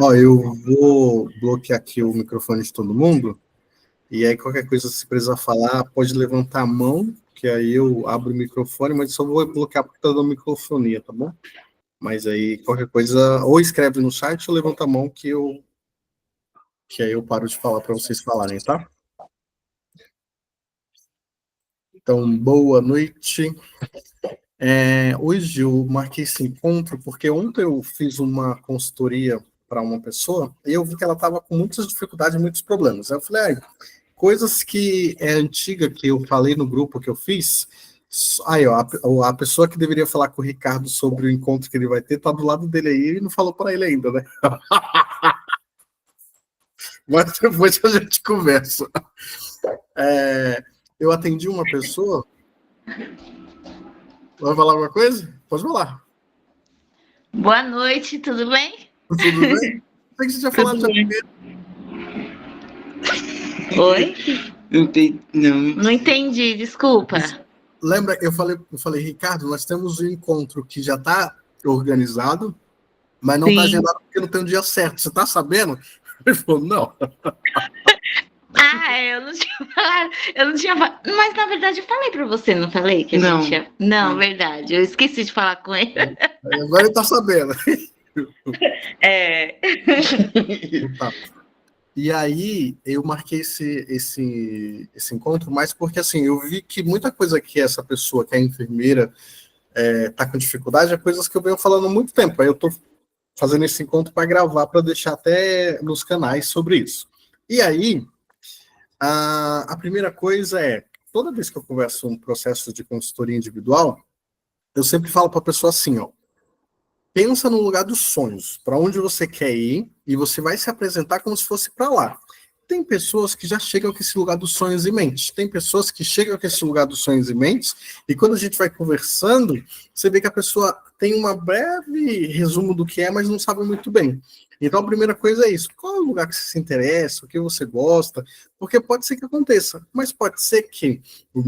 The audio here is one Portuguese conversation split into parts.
Ó, eu vou bloquear aqui o microfone de todo mundo, e aí qualquer coisa, se precisar falar, pode levantar a mão, que aí eu abro o microfone, mas só vou bloquear porque tá dando microfonia, tá bom? Mas aí qualquer coisa, ou escreve no site ou levanta a mão que aí eu paro de falar para vocês falarem, tá? Então, boa noite. Hoje eu marquei esse encontro porque ontem eu fiz uma consultoria para uma pessoa e eu vi que ela estava com muitas dificuldades, muitos problemas. Aí eu falei, coisas que é antiga que eu falei no grupo que eu fiz. Aí, ó, a pessoa que deveria falar com o Ricardo sobre o encontro que ele vai ter tá do lado dele aí e não falou para ele ainda, né? Mas depois a gente conversa. Eu atendi uma pessoa. Vai falar alguma coisa? Pode falar. Boa noite, tudo bem? Tudo bem? Sei que você tinha falado já primeiro. Oi? Não entendi, desculpa. Lembra, eu falei, Ricardo, nós temos um encontro que já está organizado, mas não está agendado porque não tem um dia certo. Você está sabendo? Ele falou, não. Eu não tinha falado. Mas na verdade eu falei para você, não falei? Que a gente tinha... Não, verdade, eu esqueci de falar com ele. Agora ele está sabendo. Tá. E aí eu marquei esse encontro, mas porque assim, eu vi que muita coisa que essa pessoa, que é enfermeira, tá com dificuldade, é coisas que eu venho falando há muito tempo. Aí eu tô fazendo esse encontro para gravar, para deixar até nos canais sobre isso. E aí, a primeira coisa é, toda vez que eu converso um processo de consultoria individual, eu sempre falo para a pessoa assim, ó, pensa no lugar dos sonhos, para onde você quer ir, e você vai se apresentar como se fosse para lá. Tem pessoas que já chegam com esse lugar dos sonhos em mente. Tem pessoas que chegam com esse lugar dos sonhos em mente, e quando a gente vai conversando, você vê que a pessoa tem um breve resumo do que é, mas não sabe muito bem. Então, a primeira coisa é isso. Qual é o lugar que você se interessa, o que você gosta? Porque pode ser que aconteça, mas pode ser que o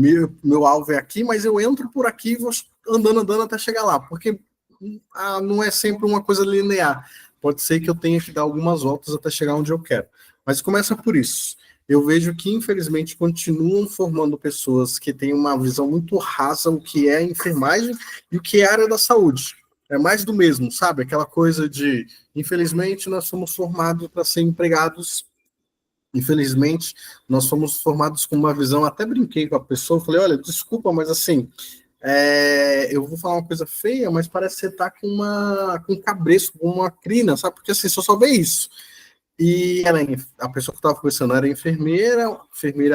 meu alvo é aqui, mas eu entro por aqui e vou andando até chegar lá. Porque não é sempre uma coisa linear. Pode ser que eu tenha que dar algumas voltas até chegar onde eu quero. Mas começa por isso. Eu vejo que, infelizmente, continuam formando pessoas que têm uma visão muito rasa o que é a enfermagem e o que é a área da saúde. É mais do mesmo, sabe? Aquela coisa de, infelizmente, nós somos formados para ser empregados. Infelizmente, nós fomos formados com uma visão, até brinquei com a pessoa, falei, olha, desculpa, mas assim, eu vou falar uma coisa feia, mas parece que você tá com um cabresto, com uma crina, sabe? Porque assim, só vê isso. E a pessoa que estava conversando era enfermeira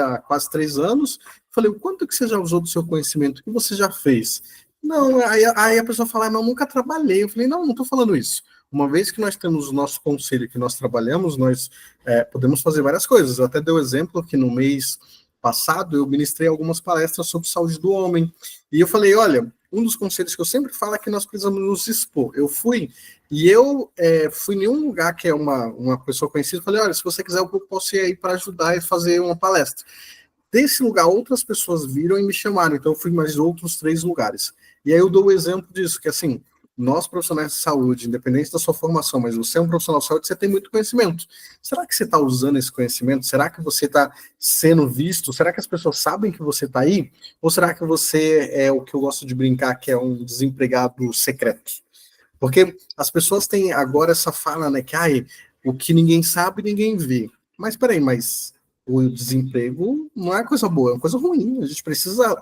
há quase 3 anos. Falei, o quanto que você já usou do seu conhecimento? O que você já fez? Não, aí a pessoa fala, mas eu nunca trabalhei. Eu falei, não estou falando isso. Uma vez que nós temos o nosso conselho, que nós trabalhamos, nós podemos fazer várias coisas. Eu até dei o exemplo que no mês passado eu ministrei algumas palestras sobre saúde do homem. E eu falei, olha, um dos conselhos que eu sempre falo é que nós precisamos nos expor. Eu fui em um lugar que é uma pessoa conhecida, falei, olha, se você quiser, eu posso ir aí para ajudar e fazer uma palestra. Desse lugar, outras pessoas viram e me chamaram, então eu fui mais outros 3 lugares. E aí eu dou o exemplo disso, que assim, nós profissionais de saúde, independente da sua formação, mas você é um profissional de saúde, você tem muito conhecimento. Será que você está usando esse conhecimento? Será que você está sendo visto? Será que as pessoas sabem que você está aí? Ou será que você é o que eu gosto de brincar, que é um desempregado secreto? Porque as pessoas têm agora essa fala, né, que o que ninguém sabe, ninguém vê. Mas peraí, mas o desemprego não é coisa boa, é uma coisa ruim. A gente precisa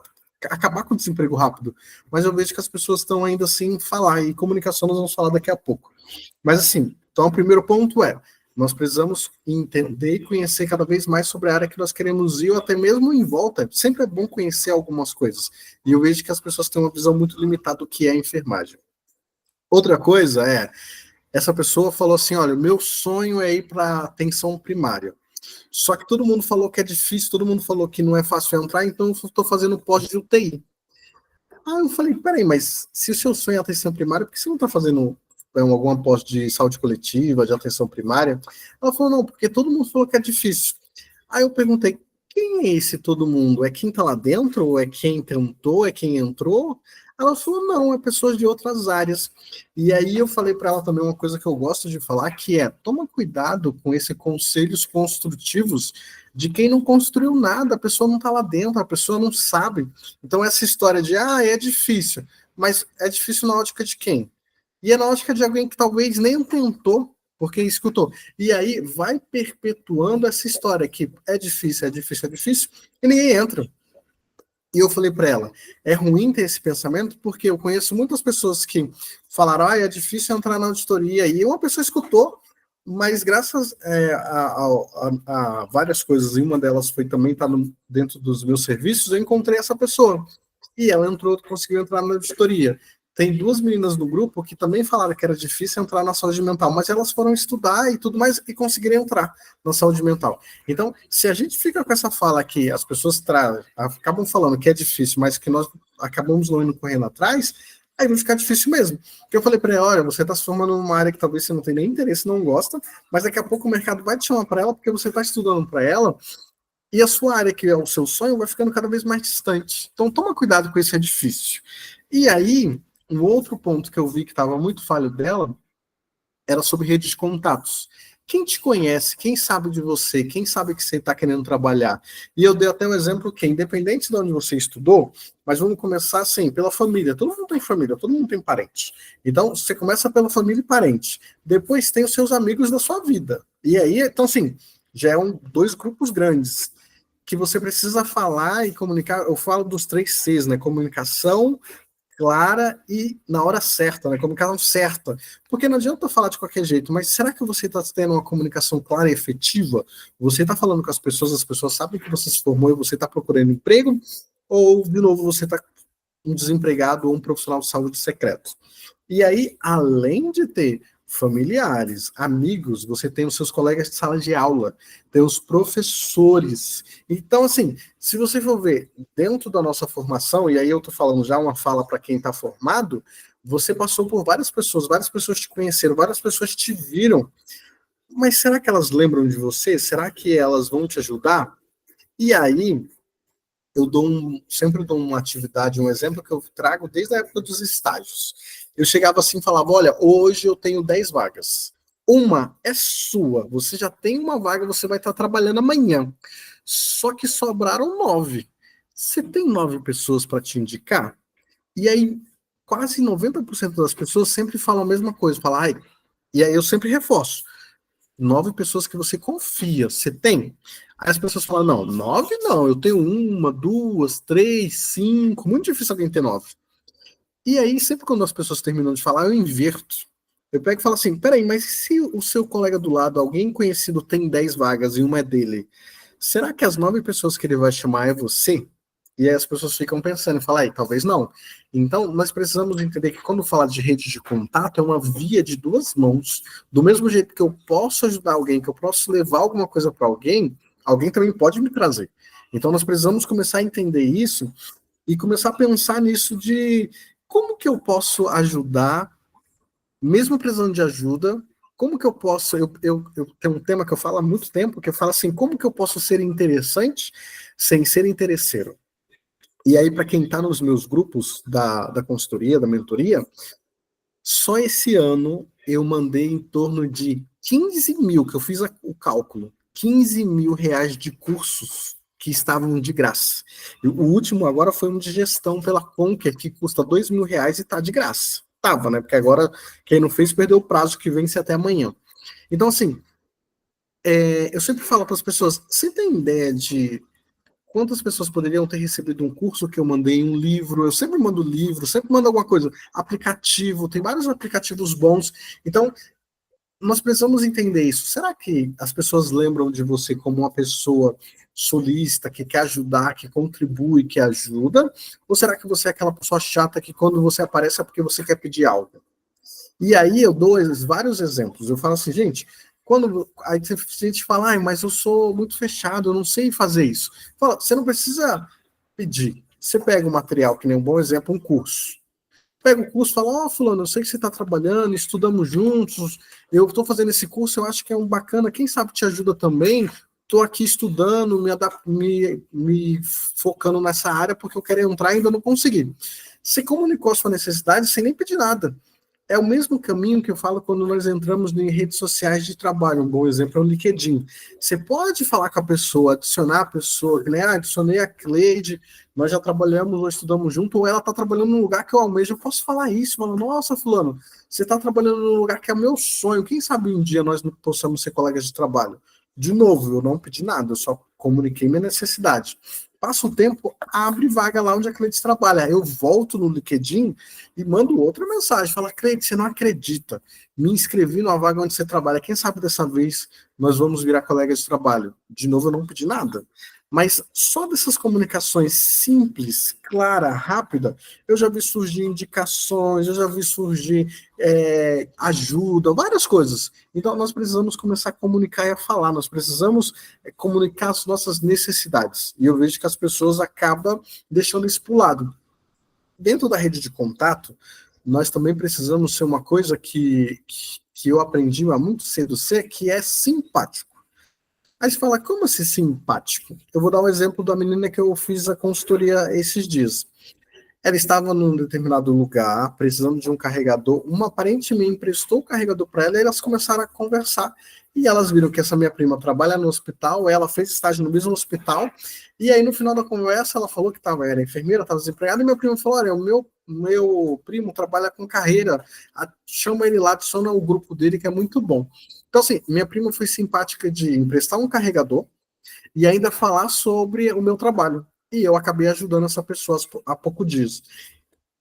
acabar com o desemprego rápido. Mas eu vejo que as pessoas estão ainda assim falar, e comunicação nós vamos falar daqui a pouco. Mas assim, então o primeiro ponto é, nós precisamos entender e conhecer cada vez mais sobre a área que nós queremos ir, ou até mesmo em volta. Sempre é bom conhecer algumas coisas. E eu vejo que as pessoas têm uma visão muito limitada do que é a enfermagem. Outra coisa essa pessoa falou assim, olha, meu sonho é ir para atenção primária. Só que todo mundo falou que é difícil, todo mundo falou que não é fácil entrar, então eu estou fazendo pós de UTI. Eu falei, peraí, mas se o seu sonho é atenção primária, por que você não está fazendo alguma pós de saúde coletiva, de atenção primária? Ela falou, não, porque todo mundo falou que é difícil. Aí eu perguntei, quem é esse todo mundo? É quem está lá dentro? Ou é quem tentou? É quem entrou? Ela falou, não, é pessoas de outras áreas. E aí eu falei para ela também uma coisa que eu gosto de falar, que é, toma cuidado com esses conselhos construtivos de quem não construiu nada, a pessoa não está lá dentro, a pessoa não sabe. Então essa história de, é difícil, mas é difícil na ótica de quem? E é na ótica de alguém que talvez nem tentou, porque escutou. E aí vai perpetuando essa história que é difícil, é difícil, é difícil, e ninguém entra. E eu falei para ela, é ruim ter esse pensamento, porque eu conheço muitas pessoas que falaram, é difícil entrar na auditoria, e uma pessoa escutou, mas graças a várias coisas, e uma delas foi também estar dentro dos meus serviços, eu encontrei essa pessoa. E ela conseguiu entrar na auditoria. Tem 2 meninas no grupo que também falaram que era difícil entrar na saúde mental, mas elas foram estudar e tudo mais e conseguiram entrar na saúde mental. Então, se a gente fica com essa fala que as pessoas acabam falando que é difícil, mas que nós acabamos não indo correndo atrás, aí vai ficar difícil mesmo. Porque eu falei para ela, olha, você está se formando numa área que talvez você não tenha nem interesse, não gosta, mas daqui a pouco o mercado vai te chamar para ela, porque você está estudando para ela, e a sua área, que é o seu sonho, vai ficando cada vez mais distante. Então, toma cuidado com esse edifício. E aí, um outro ponto que eu vi que estava muito falho dela era sobre rede de contatos. Quem te conhece, quem sabe de você, quem sabe que você está querendo trabalhar. E eu dei até um exemplo que, independente de onde você estudou, mas vamos começar assim, pela família. Todo mundo tem família, todo mundo tem parente. Então, você começa pela família e parente. Depois tem os seus amigos da sua vida. E aí, então assim, já é 2 grupos grandes que você precisa falar e comunicar. Eu falo dos 3 Cs, né? Comunicação clara e na hora certa, né? Comunicação certa. Porque não adianta falar de qualquer jeito, mas será que você está tendo uma comunicação clara e efetiva? Você está falando com as pessoas sabem que você se formou e você está procurando emprego? Ou, de novo, você está um desempregado ou um profissional de saúde secreto? E aí, além de ter familiares, amigos, você tem os seus colegas de sala de aula, tem os professores. Então, assim, se você for ver dentro da nossa formação, e aí eu estou falando já uma fala para quem está formado, você passou por várias pessoas te conheceram, várias pessoas te viram, mas será que elas lembram de você? Será que elas vão te ajudar? E aí, eu sempre dou uma atividade, um exemplo que eu trago desde a época dos estágios. Eu chegava assim e falava, olha, hoje eu tenho 10 vagas. Uma é sua, você já tem uma vaga, você vai estar trabalhando amanhã. Só que sobraram 9. Você tem 9 pessoas para te indicar? E aí, quase 90% das pessoas sempre falam a mesma coisa, falam, e aí eu sempre reforço. 9 pessoas que você confia, você tem? Aí as pessoas falam, não, 9 não, eu tenho 1, 2, 3, 5, muito difícil alguém ter 9. E aí, sempre quando as pessoas terminam de falar, eu inverto. Eu pego e falo assim, peraí, mas se o seu colega do lado, alguém conhecido, tem 10 vagas e uma é dele, será que as 9 pessoas que ele vai chamar é você? E aí as pessoas ficam pensando e falam, talvez não. Então, nós precisamos entender que quando fala de rede de contato, é uma via de 2 mãos. Do mesmo jeito que eu posso ajudar alguém, que eu posso levar alguma coisa para alguém, alguém também pode me trazer. Então, nós precisamos começar a entender isso e começar a pensar nisso de como que eu posso ajudar, mesmo precisando de ajuda, como que eu posso, eu tenho um tema que eu falo há muito tempo, que eu falo assim, como que eu posso ser interessante sem ser interesseiro? E aí, para quem está nos meus grupos da consultoria, da mentoria, só esse ano eu mandei em torno de 15 mil, que eu fiz o cálculo, 15 mil reais de cursos que estavam de graça. O último agora foi um de gestão pela Conquer, que custa 2 mil reais e está de graça. Tava, né? Porque agora quem não fez perdeu o prazo que vence até amanhã. Então, assim, eu sempre falo para as pessoas, você tem ideia de quantas pessoas poderiam ter recebido um curso que eu mandei, um livro? Eu sempre mando livro, sempre mando alguma coisa. Aplicativo, tem vários aplicativos bons. Então, nós precisamos entender isso. Será que as pessoas lembram de você como uma pessoa solista, que quer ajudar, que contribui, que ajuda? Ou será que você é aquela pessoa chata que quando você aparece é porque você quer pedir algo? E aí eu dou vários exemplos. Eu falo assim, gente, quando aí a gente fala, mas eu sou muito fechado, eu não sei fazer isso. Fala, você não precisa pedir. Você pega o material, que nem um bom exemplo, um curso. Pega o curso e fala, fulano, eu sei que você está trabalhando, estudamos juntos, eu estou fazendo esse curso, eu acho que é um bacana, quem sabe te ajuda também, estou aqui estudando, me focando nessa área, porque eu quero entrar e ainda não consegui. Você comunicou a sua necessidade sem nem pedir nada. É o mesmo caminho que eu falo quando nós entramos em redes sociais de trabalho. Um bom exemplo é o LinkedIn. Você pode falar com a pessoa, adicionar a pessoa, que nem adicionei a Cleide, nós já trabalhamos ou estudamos junto, ou ela está trabalhando num lugar que eu almejo. Eu posso falar isso, falar, nossa, fulano, você está trabalhando num lugar que é meu sonho. Quem sabe um dia nós não possamos ser colegas de trabalho? De novo, eu não pedi nada, eu só comuniquei minha necessidade. Passa o tempo, abre vaga lá onde a Cleide trabalha. Eu volto no LinkedIn e mando outra mensagem. Fala, Cleide, você não acredita. Me inscrevi numa vaga onde você trabalha. Quem sabe dessa vez nós vamos virar colegas de trabalho. De novo, eu não pedi nada. Mas só dessas comunicações simples, clara, rápida, eu já vi surgir indicações, eu já vi surgir ajuda, várias coisas. Então, nós precisamos começar a comunicar e a falar, nós precisamos comunicar as nossas necessidades. E eu vejo que as pessoas acabam deixando isso para o lado. Dentro da rede de contato, nós também precisamos ser uma coisa que eu aprendi há muito cedo ser, que é simpático. Aí você fala, como assim simpático? Eu vou dar um exemplo da menina que eu fiz a consultoria esses dias. Ela estava num determinado lugar, precisando de um carregador. Uma parente me emprestou o carregador para ela e elas começaram a conversar. E elas viram que essa minha prima trabalha no hospital, ela fez estágio no mesmo hospital. E aí, no final da conversa, ela falou que era enfermeira, estava desempregada. E meu primo falou: olha, o meu primo trabalha com carreira, chama ele lá, adiciona o grupo dele, que é muito bom. Então, assim, minha prima foi simpática de emprestar um carregador e ainda falar sobre o meu trabalho. E eu acabei ajudando essa pessoa há pouco dias.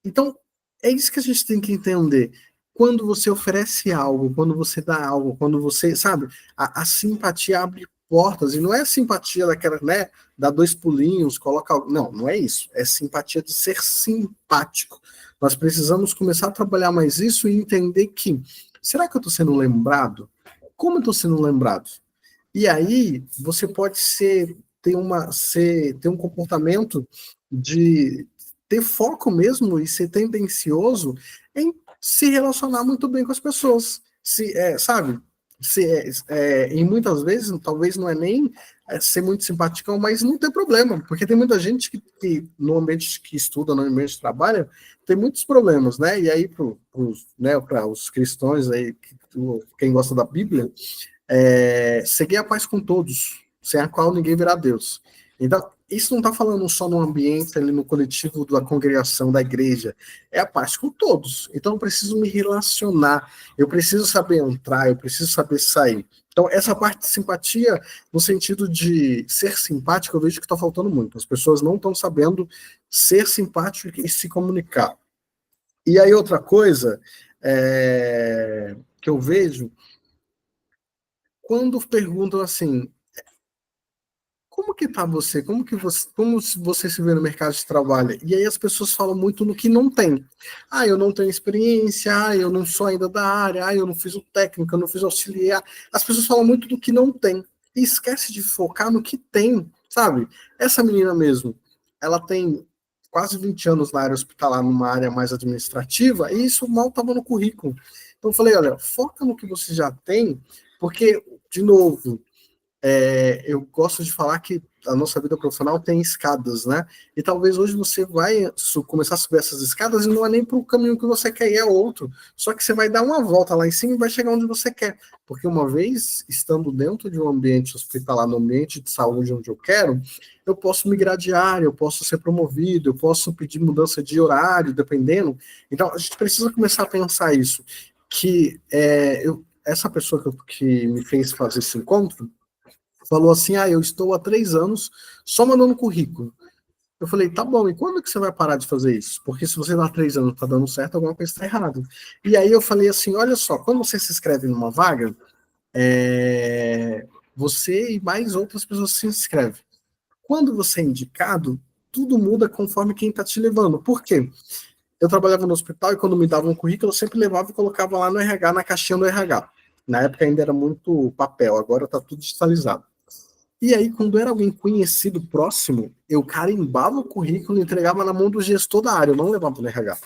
Então, é isso que a gente tem que entender. Quando você oferece algo, quando você dá algo, quando você, sabe, a simpatia abre portas, e não é a simpatia daquela, né, dá 2 pulinhos, coloca algo. Não, não é isso. É simpatia de ser simpático. Nós precisamos começar a trabalhar mais isso e entender que, será que eu estou sendo lembrado? Como eu estou sendo lembrado? E aí, você pode ter um comportamento de ter foco mesmo e ser tendencioso em se relacionar muito bem com as pessoas. Sabe? E muitas vezes, talvez não é nem ser muito simpaticão, mas não tem problema, porque tem muita gente que no ambiente que estuda, no ambiente que trabalha, tem muitos problemas, né? E aí, para os cristãos aí, quem gosta da Bíblia, seguir a paz com todos, sem a qual ninguém verá Deus. Então, isso não está falando só no ambiente, ali no coletivo da congregação, da igreja, é a paz com todos. Então, eu preciso me relacionar, eu preciso saber entrar, eu preciso saber sair. Então, essa parte de simpatia, no sentido de ser simpático, eu vejo que está faltando muito. As pessoas não estão sabendo ser simpático e se comunicar. E aí, outra coisa que eu vejo, quando perguntam assim, como que tá você? Como você se vê no mercado de trabalho? E aí as pessoas falam muito no que não tem. Ah, eu não tenho experiência, eu não sou ainda da área, eu não fiz o técnico, eu não fiz o auxiliar. As pessoas falam muito do que não tem. E esquece de focar no que tem, sabe? Essa menina mesmo, ela tem quase 20 anos na área hospitalar, numa área mais administrativa, e isso mal estava no currículo. Então eu falei, olha, foca no que você já tem, porque, de novo, eu gosto de falar que a nossa vida profissional tem escadas, né? E talvez hoje você vai começar a subir essas escadas e não é nem para o caminho que você quer ir, é outro. Só que você vai dar uma volta lá em cima e vai chegar onde você quer. Porque uma vez estando dentro de um ambiente hospitalar, no ambiente de saúde onde eu quero, eu posso migrar de área, eu posso ser promovido, eu posso pedir mudança de horário, dependendo. Então, a gente precisa começar a pensar isso. Que essa pessoa que me fez fazer esse encontro, falou assim, eu estou há 3 anos só mandando currículo. Eu falei, tá bom, e quando que você vai parar de fazer isso? Porque se você há 3 anos está dando certo, alguma coisa está errada. E aí eu falei assim, olha só, quando você se inscreve numa vaga, você e mais outras pessoas se inscrevem. Quando você é indicado, tudo muda conforme quem está te levando. Por quê? Eu trabalhava no hospital e quando me davam um currículo, eu sempre levava e colocava lá no RH, na caixinha do RH. Na época ainda era muito papel, agora está tudo digitalizado. E aí, quando era alguém conhecido, próximo, eu carimbava o currículo e entregava na mão do gestor da área, eu não levava no RH.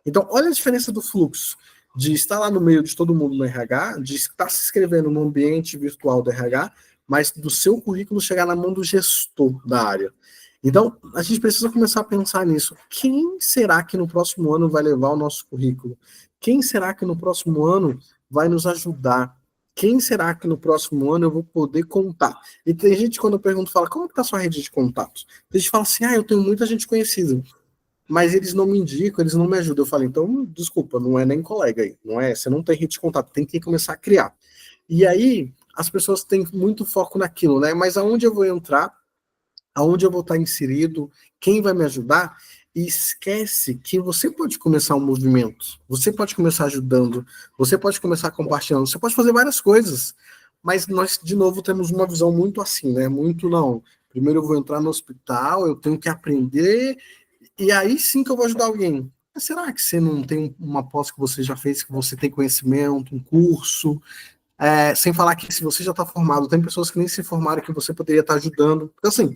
Então, olha a diferença do fluxo, de estar lá no meio de todo mundo no RH, de estar se inscrevendo no ambiente virtual do RH, mas do seu currículo chegar na mão do gestor da área. Então, a gente precisa começar a pensar nisso. Quem será que no próximo ano vai levar o nosso currículo? Quem será que no próximo ano vai nos ajudar? Quem será que no próximo ano eu vou poder contar? E tem gente, quando eu pergunto, fala, como está a sua rede de contatos? Tem gente que fala assim, eu tenho muita gente conhecida, mas eles não me indicam, eles não me ajudam. Eu falo, então, desculpa, não é nem colega aí, não é? Você não tem rede de contato, tem que começar a criar. E aí, as pessoas têm muito foco naquilo, né? Mas aonde eu vou entrar? Aonde eu vou estar inserido, quem vai me ajudar, e esquece que você pode começar um movimento, você pode começar ajudando, você pode começar compartilhando, você pode fazer várias coisas, mas nós, de novo, temos uma visão muito assim, né? Muito não. Primeiro eu vou entrar no hospital, eu tenho que aprender, e aí sim que eu vou ajudar alguém. Mas será que você não tem uma pós que você já fez, que você tem conhecimento, um curso? Sem falar que se você já está formado, tem pessoas que nem se formaram que você poderia estar ajudando. Então, assim,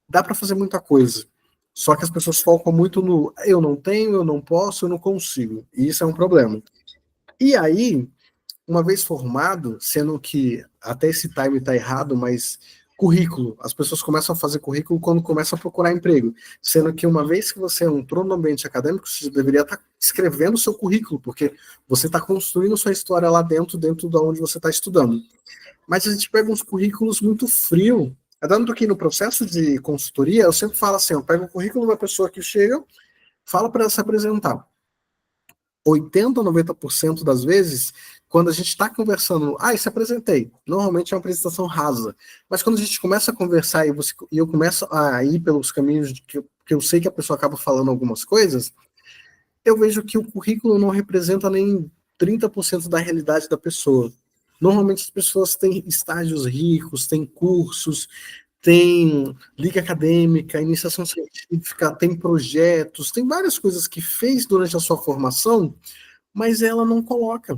dá para fazer muita coisa. Só que as pessoas focam muito no eu não tenho, eu não posso, eu não consigo. E isso é um problema. E aí, uma vez formado, sendo que até esse time está errado, mas currículo, as pessoas começam a fazer currículo quando começam a procurar emprego, sendo que uma vez que você entrou no ambiente acadêmico, você deveria estar escrevendo o seu currículo, porque você está construindo sua história lá dentro de onde você está estudando. Mas a gente pega uns currículos muito frios. Dando aqui no processo de consultoria, eu sempre falo assim, eu pego o currículo da pessoa que chega, falo para ela se apresentar. 80 ou 90% das vezes, quando a gente está conversando, se apresentei. Normalmente é uma apresentação rasa. Mas quando a gente começa a conversar e eu começo a ir pelos caminhos que eu sei que a pessoa acaba falando algumas coisas, eu vejo que o currículo não representa nem 30% da realidade da pessoa. Normalmente as pessoas têm estágios ricos, têm cursos, tem liga acadêmica, iniciação científica, tem projetos, tem várias coisas que fez durante a sua formação, mas ela não coloca.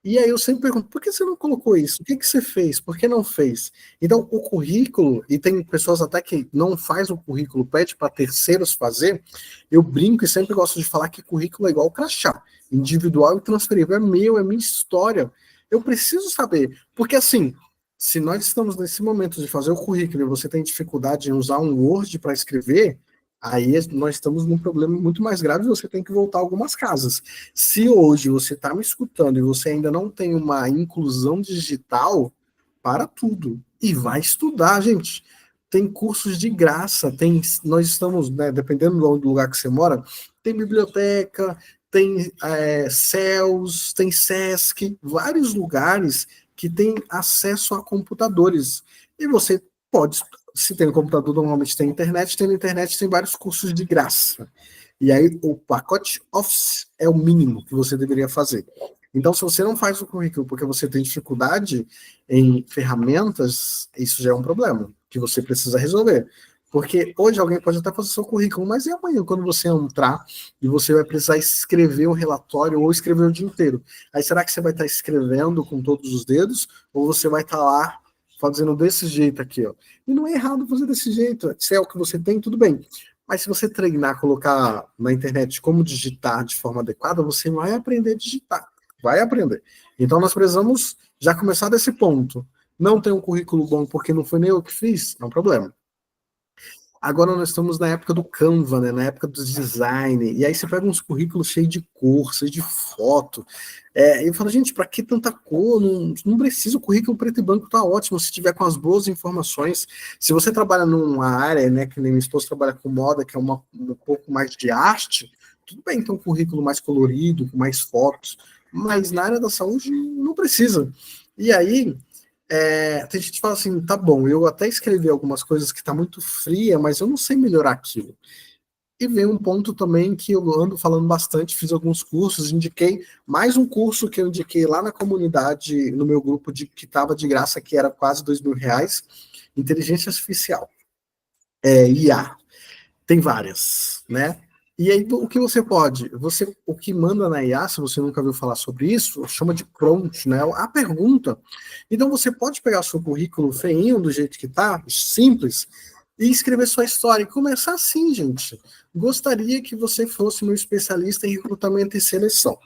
E aí eu sempre pergunto, por que você não colocou isso? O que você fez? Por que não fez? Então, o currículo, e tem pessoas até que não faz o currículo, pede para terceiros fazer, eu brinco e sempre gosto de falar que currículo é igual crachá, individual e transferível, é meu, é minha história. Eu preciso saber, porque assim, se nós estamos nesse momento de fazer o currículo e você tem dificuldade em usar um Word para escrever, aí nós estamos num problema muito mais grave, você tem que voltar algumas casas. Se hoje você está me escutando e você ainda não tem uma inclusão digital, para tudo e vai estudar, gente. Tem cursos de graça, nós estamos, né, dependendo do lugar que você mora, tem biblioteca, tem CELS, tem SESC, vários lugares que têm acesso a computadores. E você pode, se tem um computador, normalmente tem internet, tem na internet, tem vários cursos de graça. E aí o pacote Office é o mínimo que você deveria fazer. Então, se você não faz o currículo porque você tem dificuldade em ferramentas, isso já é um problema que você precisa resolver. Porque hoje alguém pode até fazer seu currículo, mas e amanhã, quando você entrar e você vai precisar escrever um relatório ou escrever o dia inteiro? Aí será que você vai estar escrevendo com todos os dedos ou você vai estar lá fazendo desse jeito aqui, ó? E não é errado fazer desse jeito. Se é o que você tem, tudo bem. Mas se você treinar, colocar na internet como digitar de forma adequada, você vai aprender a digitar. Vai aprender. Então nós precisamos já começar desse ponto. Não tem um currículo bom porque não foi nem eu que fiz, não é um problema. Agora nós estamos na época do Canva, né? Na época do design, e aí você pega uns currículos cheios de cor, cheios de foto. E eu falo, gente, para que tanta cor? Não precisa, o currículo preto e branco tá ótimo, se tiver com as boas informações. Se você trabalha numa área, né, que nem minha esposa trabalha com moda, que é um pouco mais de arte, tudo bem ter um currículo mais colorido, com mais fotos, mas na área da saúde não precisa. E aí, tem gente que fala assim, tá bom, eu até escrevi algumas coisas que tá muito fria, mas eu não sei melhorar aquilo. E vem um ponto também que eu ando falando bastante, fiz alguns cursos, indiquei mais um curso que eu indiquei lá na comunidade, no meu grupo que estava de graça, que era quase R$ 2.000, inteligência artificial, IA. Tem várias, né? E aí, o que você pode? O que manda na IA, se você nunca ouviu falar sobre isso, chama de prompt, né? A pergunta. Então, você pode pegar seu currículo feinho, do jeito que tá, simples, e escrever sua história. E começar assim, gente. Gostaria que você fosse meu especialista em recrutamento e seleção.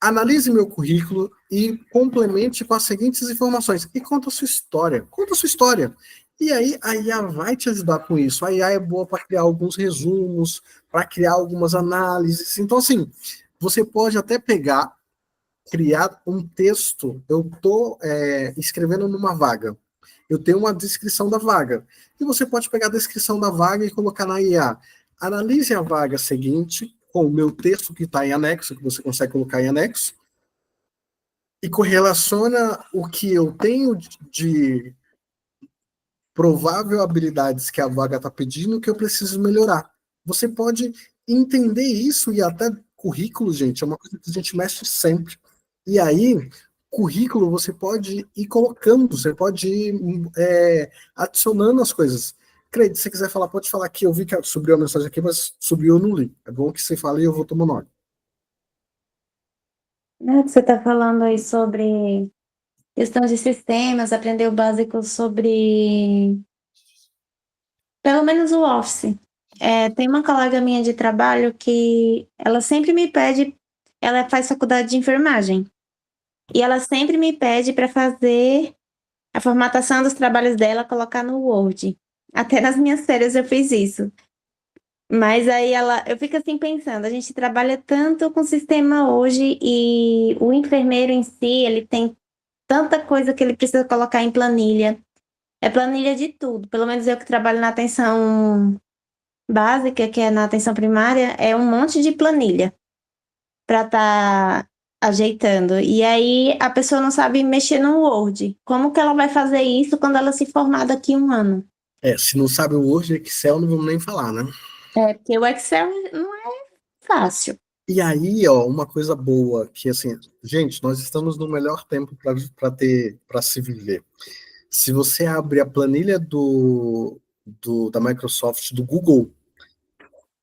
Analise meu currículo e complemente com as seguintes informações. E conta a sua história. Conta a sua história. E aí a IA vai te ajudar com isso. A IA é boa para criar alguns resumos, para criar algumas análises. Então, assim, você pode até pegar, criar um texto. Eu estou escrevendo numa vaga. Eu tenho uma descrição da vaga. E você pode pegar a descrição da vaga e colocar na IA. Analise a vaga seguinte com o meu texto que está em anexo, que você consegue colocar em anexo, e correlaciona o que eu tenho de provável habilidades que a vaga está pedindo que eu preciso melhorar. Você pode entender isso e até currículo, gente, é uma coisa que a gente mexe sempre. E aí, currículo você pode ir colocando, você pode ir adicionando as coisas. Creide, se você quiser falar, pode falar aqui. Eu vi que subiu a mensagem aqui, mas subiu eu não li. É bom que você fale e eu vou tomar nota. Você está falando aí sobre questão de sistemas, aprender o básico sobre, pelo menos o Office. Tem uma colega minha de trabalho que ela sempre me pede, ela faz faculdade de enfermagem, e ela sempre me pede para fazer a formatação dos trabalhos dela, colocar no Word. Até nas minhas férias eu fiz isso. Mas aí eu fico assim pensando, a gente trabalha tanto com sistema hoje e o enfermeiro em si, ele tem tanta coisa que ele precisa colocar em planilha. É planilha de tudo. Pelo menos eu que trabalho na atenção básica, que é na atenção primária, é um monte de planilha para estar ajeitando. E aí a pessoa não sabe mexer no Word. Como que ela vai fazer isso quando ela se formar daqui a um ano? Se não sabe o Word, Excel, não vamos nem falar, né? Porque o Excel não é fácil. E aí, ó, uma coisa boa, que assim, gente, nós estamos no melhor tempo para se viver. Se você abre a planilha da Microsoft, do Google,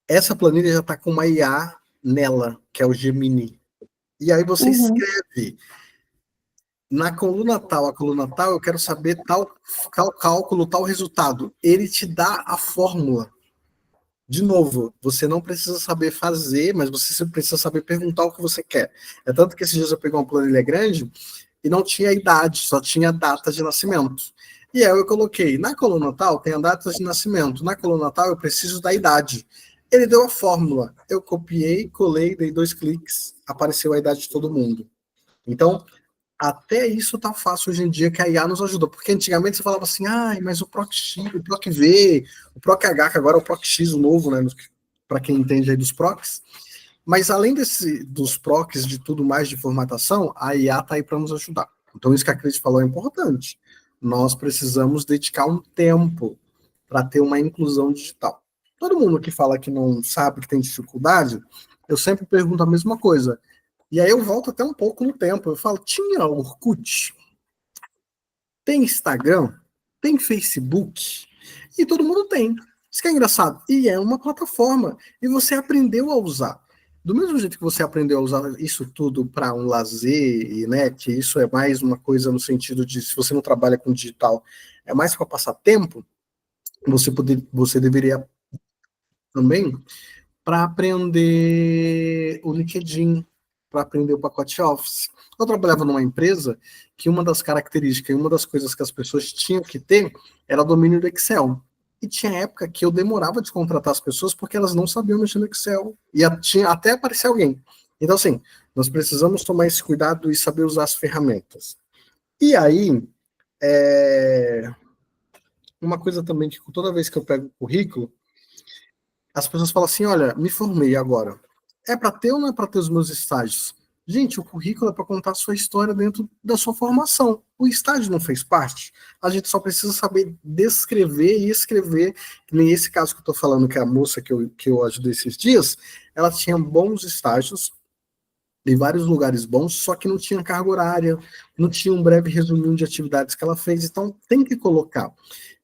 essa planilha já está com uma IA nela, que é o Gemini. E aí você escreve na coluna tal, a coluna tal, eu quero saber tal cálculo, tal resultado. Ele te dá a fórmula. De novo, você não precisa saber fazer, mas você precisa saber perguntar o que você quer. É tanto que esses dias eu peguei uma planilha grande e não tinha idade, só tinha data de nascimento. E aí eu coloquei, na coluna tal tem a data de nascimento, na coluna tal eu preciso da idade. Ele deu a fórmula, eu copiei, colei, dei 2 cliques, apareceu a idade de todo mundo. Então, até isso tá fácil hoje em dia, que a IA nos ajuda, porque antigamente você falava assim, mas o PROC-X, o PROC-V, o PROC-H, que agora é o PROC-X, o novo, né, para quem entende aí dos PROCs, mas além dos PROCs, de tudo mais de formatação, a IA tá aí para nos ajudar. Então isso que a Cris falou é importante. Nós precisamos dedicar um tempo para ter uma inclusão digital. Todo mundo que fala que não sabe, que tem dificuldade, eu sempre pergunto a mesma coisa. E aí eu volto até um pouco no tempo. Eu falo, tinha Orkut, tem Instagram, tem Facebook, e todo mundo tem. Isso que é engraçado. E é uma plataforma. E você aprendeu a usar. Do mesmo jeito que você aprendeu a usar isso tudo para um lazer, e né, que isso é mais uma coisa no sentido de, se você não trabalha com digital, é mais para passar tempo, você deveria também para aprender o LinkedIn, para aprender o pacote Office. Eu trabalhava numa empresa que uma das características e uma das coisas que as pessoas tinham que ter era o domínio do Excel. E tinha época que eu demorava de contratar as pessoas porque elas não sabiam mexer no Excel. E tinha até aparecer alguém. Então, assim, nós precisamos tomar esse cuidado e saber usar as ferramentas. E aí, uma coisa também que toda vez que eu pego o currículo, as pessoas falam assim, olha, me formei agora. É para ter ou não é para ter os meus estágios? Gente, o currículo é para contar a sua história dentro da sua formação. O estágio não fez parte. A gente só precisa saber descrever e escrever. Nem esse caso que eu estou falando, que é a moça que eu ajudei esses dias, ela tinha bons estágios em vários lugares bons, só que não tinha carga horária, não tinha um breve resuminho de atividades que ela fez, então tem que colocar.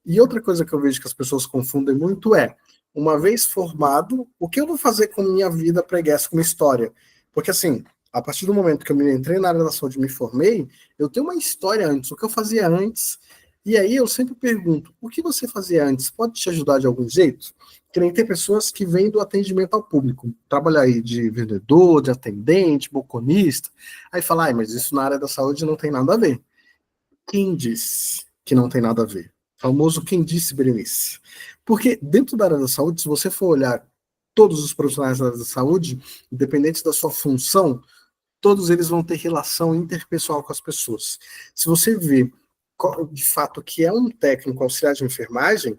E outra coisa que eu vejo que as pessoas confundem muito é, uma vez formado, o que eu vou fazer com minha vida pregressa, com minha história? Porque assim, a partir do momento que eu me entrei na área da saúde e me formei, eu tenho uma história antes, o que eu fazia antes, e aí eu sempre pergunto, o que você fazia antes pode te ajudar de algum jeito? Que nem tem pessoas que vêm do atendimento ao público, trabalhar aí de vendedor, de atendente, balconista, aí fala, mas isso na área da saúde não tem nada a ver. Quem diz que não tem nada a ver? Famoso quem disse, Berenice. Porque dentro da área da saúde, se você for olhar todos os profissionais da área da saúde, independente da sua função, todos eles vão ter relação interpessoal com as pessoas. Se você vê, de fato, que é um técnico auxiliar de enfermagem,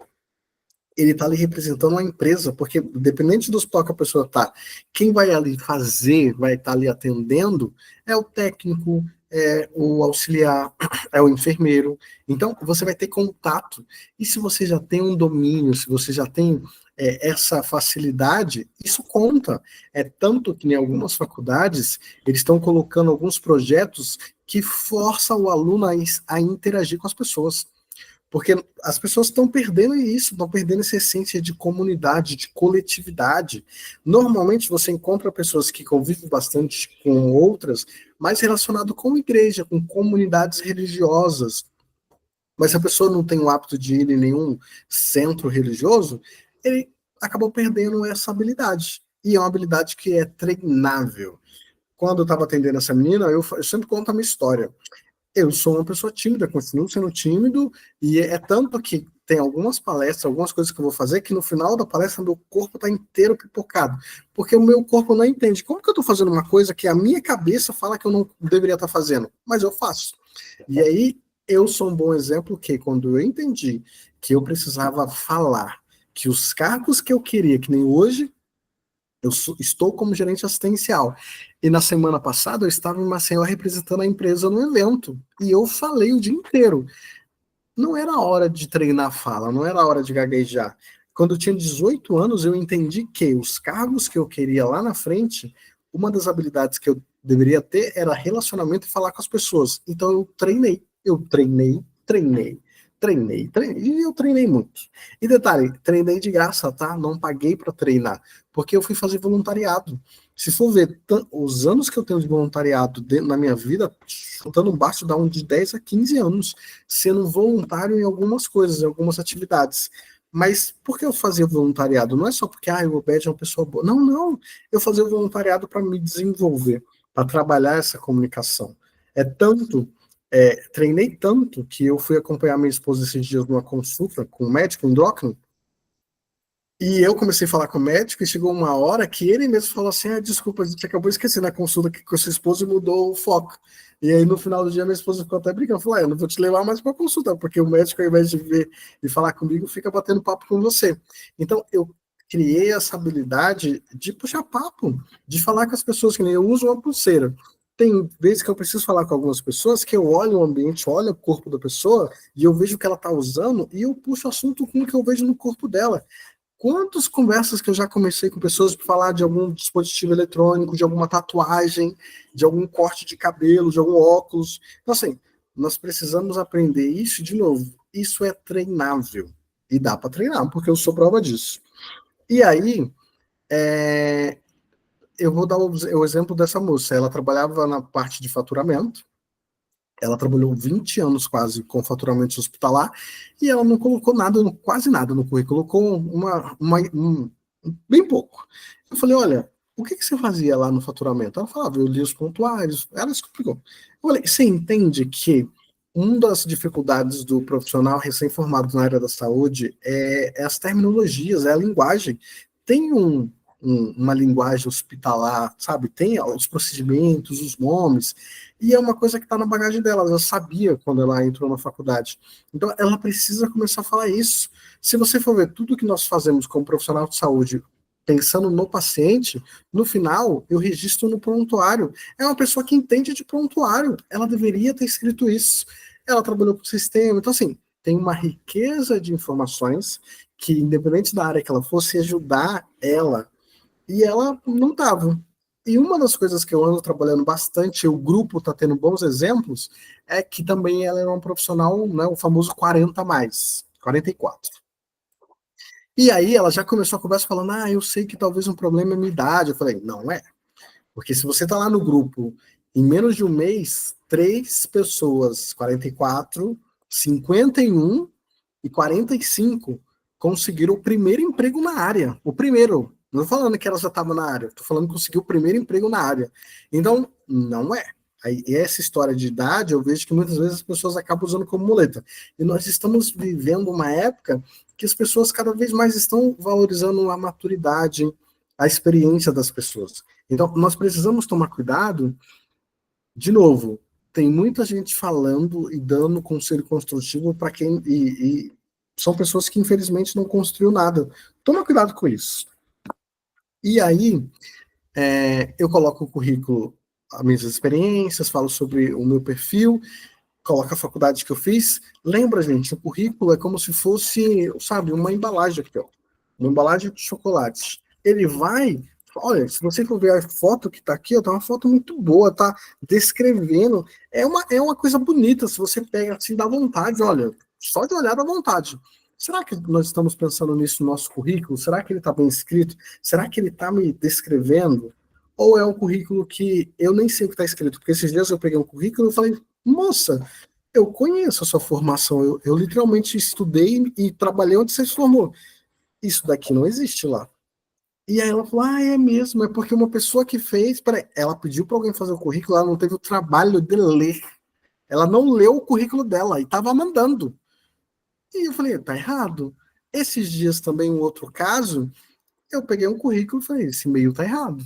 ele está ali representando uma empresa, porque dependente do hospital que a pessoa está, quem vai ali fazer, vai estar ali atendendo, é o técnico, é o auxiliar, é o enfermeiro. Então, você vai ter contato. E se você já tem um domínio, se você já tem essa facilidade, isso conta. É tanto que em algumas faculdades, eles estão colocando alguns projetos que forçam o aluno a interagir com as pessoas. Porque as pessoas estão perdendo isso, estão perdendo essa essência de comunidade, de coletividade. Normalmente você encontra pessoas que convivem bastante com outras, mais relacionado com igreja, com comunidades religiosas. Mas se a pessoa não tem o hábito de ir em nenhum centro religioso, ele acabou perdendo essa habilidade. E é uma habilidade que é treinável. Quando eu estava atendendo essa menina, eu sempre conto a minha história. Eu sou uma pessoa tímida, continuo sendo tímido, e é tanto que tem algumas palestras, algumas coisas que eu vou fazer, que no final da palestra meu corpo está inteiro pipocado, porque o meu corpo não entende. Como que eu estou fazendo uma coisa que a minha cabeça fala que eu não deveria estar fazendo? Mas eu faço. E aí, eu sou um bom exemplo que, quando eu entendi que eu precisava falar, que os cargos que eu queria, que nem hoje, estou como gerente assistencial. E na semana passada eu estava em Maceió representando a empresa no evento. E eu falei o dia inteiro. Não era hora de treinar a fala, não era hora de gaguejar. Quando eu tinha 18 anos, eu entendi que os cargos que eu queria lá na frente, uma das habilidades que eu deveria ter era relacionamento e falar com as pessoas. Então eu treinei. E eu treinei muito. E detalhe, treinei de graça, tá? Não paguei para treinar, porque eu fui fazer voluntariado. Se for ver os anos que eu tenho de voluntariado na minha vida, chutando baixo, dá um de 10 a 15 anos, sendo voluntário em algumas coisas, em algumas atividades. Mas por que eu fazia voluntariado? Não é só porque o Obed é uma pessoa boa. Não, não. Eu fazia voluntariado para me desenvolver, para trabalhar essa comunicação. Treinei tanto que eu fui acompanhar minha esposa esses dias numa consulta com um médico endócrino, e eu comecei a falar com o médico, e chegou uma hora que ele mesmo falou assim, desculpa, a gente acabou esquecendo a consulta com a sua esposa e mudou o foco. E aí no final do dia minha esposa ficou até brincando, falou, eu não vou te levar mais para consulta, porque o médico ao invés de ver e falar comigo, fica batendo papo com você. Então eu criei essa habilidade de puxar papo, de falar com as pessoas, que nem eu uso uma pulseira. Tem vezes que eu preciso falar com algumas pessoas que eu olho o ambiente, olho o corpo da pessoa, e eu vejo o que ela está usando, e eu puxo o assunto com o que eu vejo no corpo dela. Quantas conversas que eu já comecei com pessoas para falar de algum dispositivo eletrônico, de alguma tatuagem, de algum corte de cabelo, de algum óculos. Então, assim, nós precisamos aprender isso de novo. Isso é treinável. E dá para treinar, porque eu sou prova disso. E aí, eu vou dar o exemplo dessa moça. Ela trabalhava na parte de faturamento. Ela trabalhou 20 anos quase com faturamento hospitalar e ela não colocou nada, quase nada no currículo, colocou bem pouco. Eu falei, olha, o que você fazia lá no faturamento? Ela falava, eu li os pontuários. Ela explicou. Eu falei, você entende que uma das dificuldades do profissional recém-formado na área da saúde é as terminologias, é a linguagem. Tem uma linguagem hospitalar, sabe? Tem os procedimentos, os nomes, e é uma coisa que está na bagagem dela, ela sabia quando ela entrou na faculdade. Então, ela precisa começar a falar isso. Se você for ver tudo que nós fazemos como profissional de saúde, pensando no paciente, no final, eu registro no prontuário. É uma pessoa que entende de prontuário, ela deveria ter escrito isso. Ela trabalhou com o sistema, então, assim, tem uma riqueza de informações que, independente da área que ela fosse, ajudar ela. E ela não estava. E uma das coisas que eu ando trabalhando bastante, o grupo está tendo bons exemplos, é que também ela é uma profissional, né, o famoso 40 mais, 44. E aí ela já começou a conversa falando, eu sei que talvez um problema é minha idade. Eu falei, não é. Porque se você está lá no grupo, em menos de um mês, 3 pessoas, 44, 51 e 45, conseguiram o primeiro emprego na área. O primeiro. Não estou falando que ela já estava na área, estou falando que conseguiu o primeiro emprego na área. Então, não é. Aí, essa história de idade, eu vejo que muitas vezes as pessoas acabam usando como muleta. E nós estamos vivendo uma época que as pessoas cada vez mais estão valorizando a maturidade, a experiência das pessoas. Então, nós precisamos tomar cuidado. De novo, tem muita gente falando e dando conselho construtivo para quem. E são pessoas que, infelizmente, não construiu nada. Toma cuidado com isso. E aí, eu coloco o currículo, as minhas experiências, falo sobre o meu perfil, coloco a faculdade que eu fiz. Lembra, gente, o currículo é como se fosse, sabe, uma embalagem aqui, ó. Uma embalagem de chocolate. Ele vai. Olha, se você for ver a foto que tá aqui, ó, tá uma foto muito boa, tá descrevendo. É uma coisa bonita, se você pega assim, dá vontade, olha, só de olhar dá vontade. Será que nós estamos pensando nisso no nosso currículo? Será que ele está bem escrito? Será que ele está me descrevendo? Ou é um currículo que eu nem sei o que está escrito? Porque esses dias eu peguei um currículo e falei, moça, eu conheço a sua formação, eu literalmente estudei e trabalhei onde você se formou. Isso daqui não existe lá. E aí ela falou, é mesmo, é porque uma pessoa que fez, peraí, ela pediu para alguém fazer o currículo, ela não teve o trabalho de ler. Ela não leu o currículo dela e estava mandando. E eu falei, tá errado. Esses dias também, um outro caso, eu peguei um currículo e falei, esse e-mail tá errado.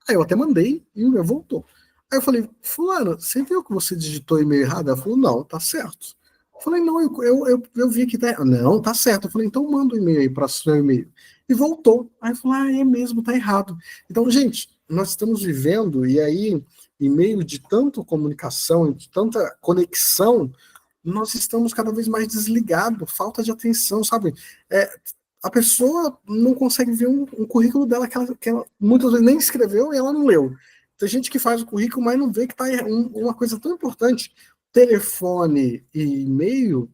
Aí eu até mandei e o e-mail voltou. Aí eu falei, fulano, você viu que você digitou o e-mail errado? Ela falou, não, tá certo. Eu falei, não, eu vi que tá errado. Não, tá certo. Eu falei, então manda o e-mail aí para o seu e-mail. E voltou. Aí eu falei, é mesmo, tá errado. Então, gente, nós estamos vivendo, e aí, em meio de tanta comunicação, de tanta conexão, nós estamos cada vez mais desligados, falta de atenção, sabe? A pessoa não consegue ver um currículo dela que ela muitas vezes nem escreveu e ela não leu. Tem gente que faz o currículo, mas não vê que está uma coisa tão importante. Telefone e e-mail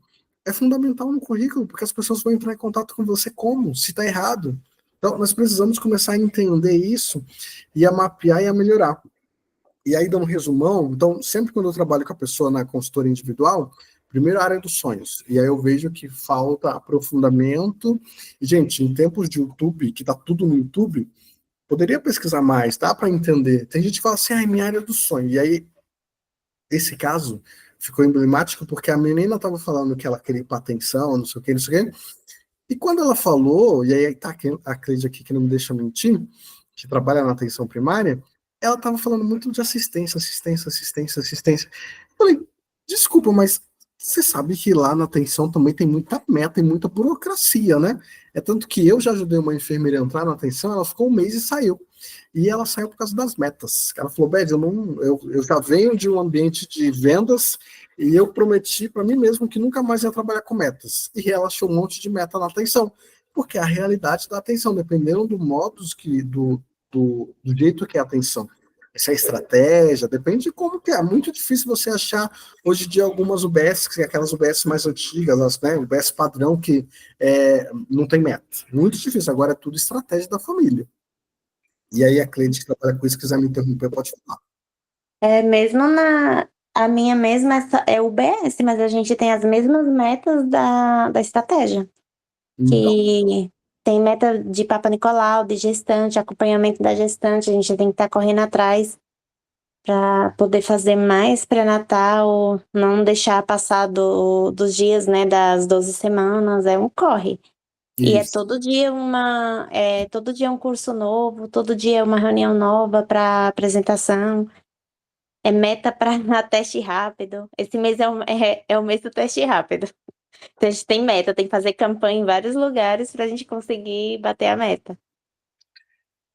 é fundamental no currículo, porque as pessoas vão entrar em contato com você como? Se está errado. Então, nós precisamos começar a entender isso e a mapear e a melhorar. E aí, dando um resumão, então, sempre quando eu trabalho com a pessoa na consultoria individual, primeiro a área dos sonhos. E aí eu vejo que falta aprofundamento. E, gente, em tempos de YouTube, que tá tudo no YouTube, poderia pesquisar mais, dá para entender. Tem gente que fala assim, minha área do sonho. E aí, esse caso ficou emblemático porque a menina estava falando que ela queria ir para atenção, não sei o que, não sei o que. E quando ela falou, e aí tá a Cleide aqui que não me deixa mentir, que trabalha na atenção primária, ela estava falando muito de assistência, assistência, assistência, assistência. Eu falei, desculpa, mas você sabe que lá na atenção também tem muita meta e muita burocracia, né? É tanto que eu já ajudei uma enfermeira a entrar na atenção, ela ficou um mês e saiu. E ela saiu por causa das metas. Ela falou, Bed, eu já venho de um ambiente de vendas e eu prometi para mim mesmo que nunca mais ia trabalhar com metas. E ela achou um monte de meta na atenção. Porque a realidade da atenção, dependendo do modus do jeito que é a atenção. Se é estratégia, depende de como que é. É muito difícil você achar hoje em dia algumas UBS, que é aquelas UBS mais antigas, né, UBS padrão que não tem meta. Muito difícil. Agora é tudo estratégia da família. E aí a Cleide que trabalha com isso, quiser me interromper, pode falar. Mesmo a minha mesma é UBS, mas a gente tem as mesmas metas da estratégia. Então, Que tem meta de Papa Nicolau, de gestante, acompanhamento da gestante, a gente tem que estar correndo atrás para poder fazer mais pré-natal, não deixar passar dos dias, né, das 12 semanas, é um corre. E é isso. todo dia todo dia um curso novo, todo dia uma reunião nova para apresentação. É meta para teste rápido. Esse mês é o mês do teste rápido. Então a gente tem meta, tem que fazer campanha em vários lugares para a gente conseguir bater a meta.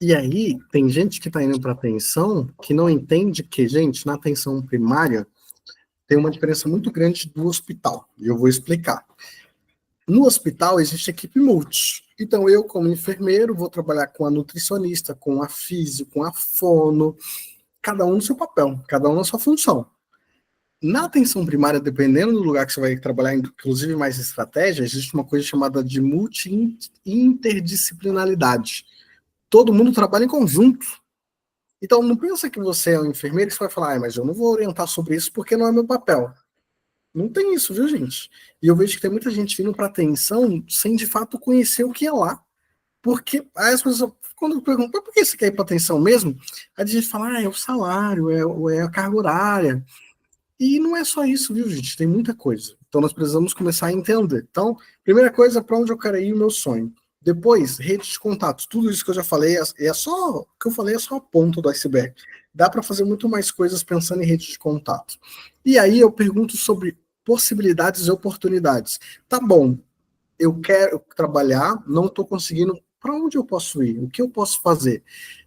E aí, tem gente que está indo para atenção que não entende que, gente, na atenção primária tem uma diferença muito grande do hospital. E eu vou explicar. No hospital existe equipe multi. Então, eu, como enfermeiro, vou trabalhar com a nutricionista, com a físio, com a fono, cada um no seu papel, cada um na sua função. Na atenção primária, dependendo do lugar que você vai trabalhar, inclusive mais estratégia, existe uma coisa chamada de multi-interdisciplinaridade. Todo mundo trabalha em conjunto. Então, não pensa que você é um enfermeiro e você vai falar, mas eu não vou orientar sobre isso porque não é meu papel. Não tem isso, viu, gente? E eu vejo que tem muita gente vindo para atenção sem, de fato, conhecer o que é lá. Porque aí as pessoas, quando eu pergunto, por que você quer ir para atenção mesmo? A gente fala, é o salário, é a carga horária. E não é só isso, viu, gente? Tem muita coisa. Então nós precisamos começar a entender. Então, primeira coisa, para onde eu quero ir, o meu sonho. Depois, rede de contatos. Tudo isso que eu já falei, é só o que eu falei é só a ponta do iceberg. Dá para fazer muito mais coisas pensando em rede de contato. E aí eu pergunto sobre possibilidades e oportunidades. Tá bom, eu quero trabalhar, não estou conseguindo. Para onde eu posso ir? O que eu posso fazer?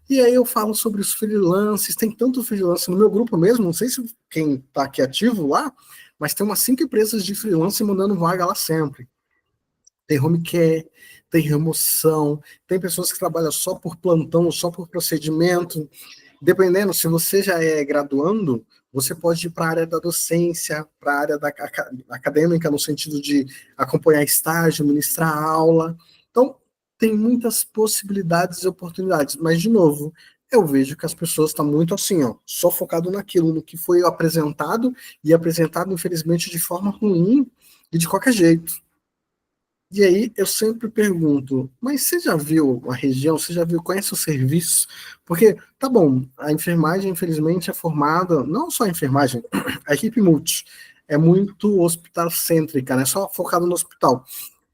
E aí eu falo sobre os freelances, tem tanto freelance no meu grupo mesmo, não sei se quem está aqui ativo lá, mas tem umas 5 empresas de freelance mandando vaga lá sempre. Tem home care, tem remoção, tem pessoas que trabalham só por plantão, só por procedimento. Dependendo, se você já é graduando, você pode ir para a área da docência, para a área acadêmica, no sentido de acompanhar estágio, ministrar aula. Então, tem muitas possibilidades e oportunidades. Mas, de novo, eu vejo que as pessoas estão muito assim, ó, só focado naquilo, no que foi apresentado, e apresentado, infelizmente, de forma ruim e de qualquer jeito. E aí eu sempre pergunto, mas você já viu a região? Você já viu, conhece o serviço? Porque, tá bom, a enfermagem, infelizmente, é formada, não só a enfermagem, a equipe multi, é muito hospital-cêntrica, né? Só focada no hospital.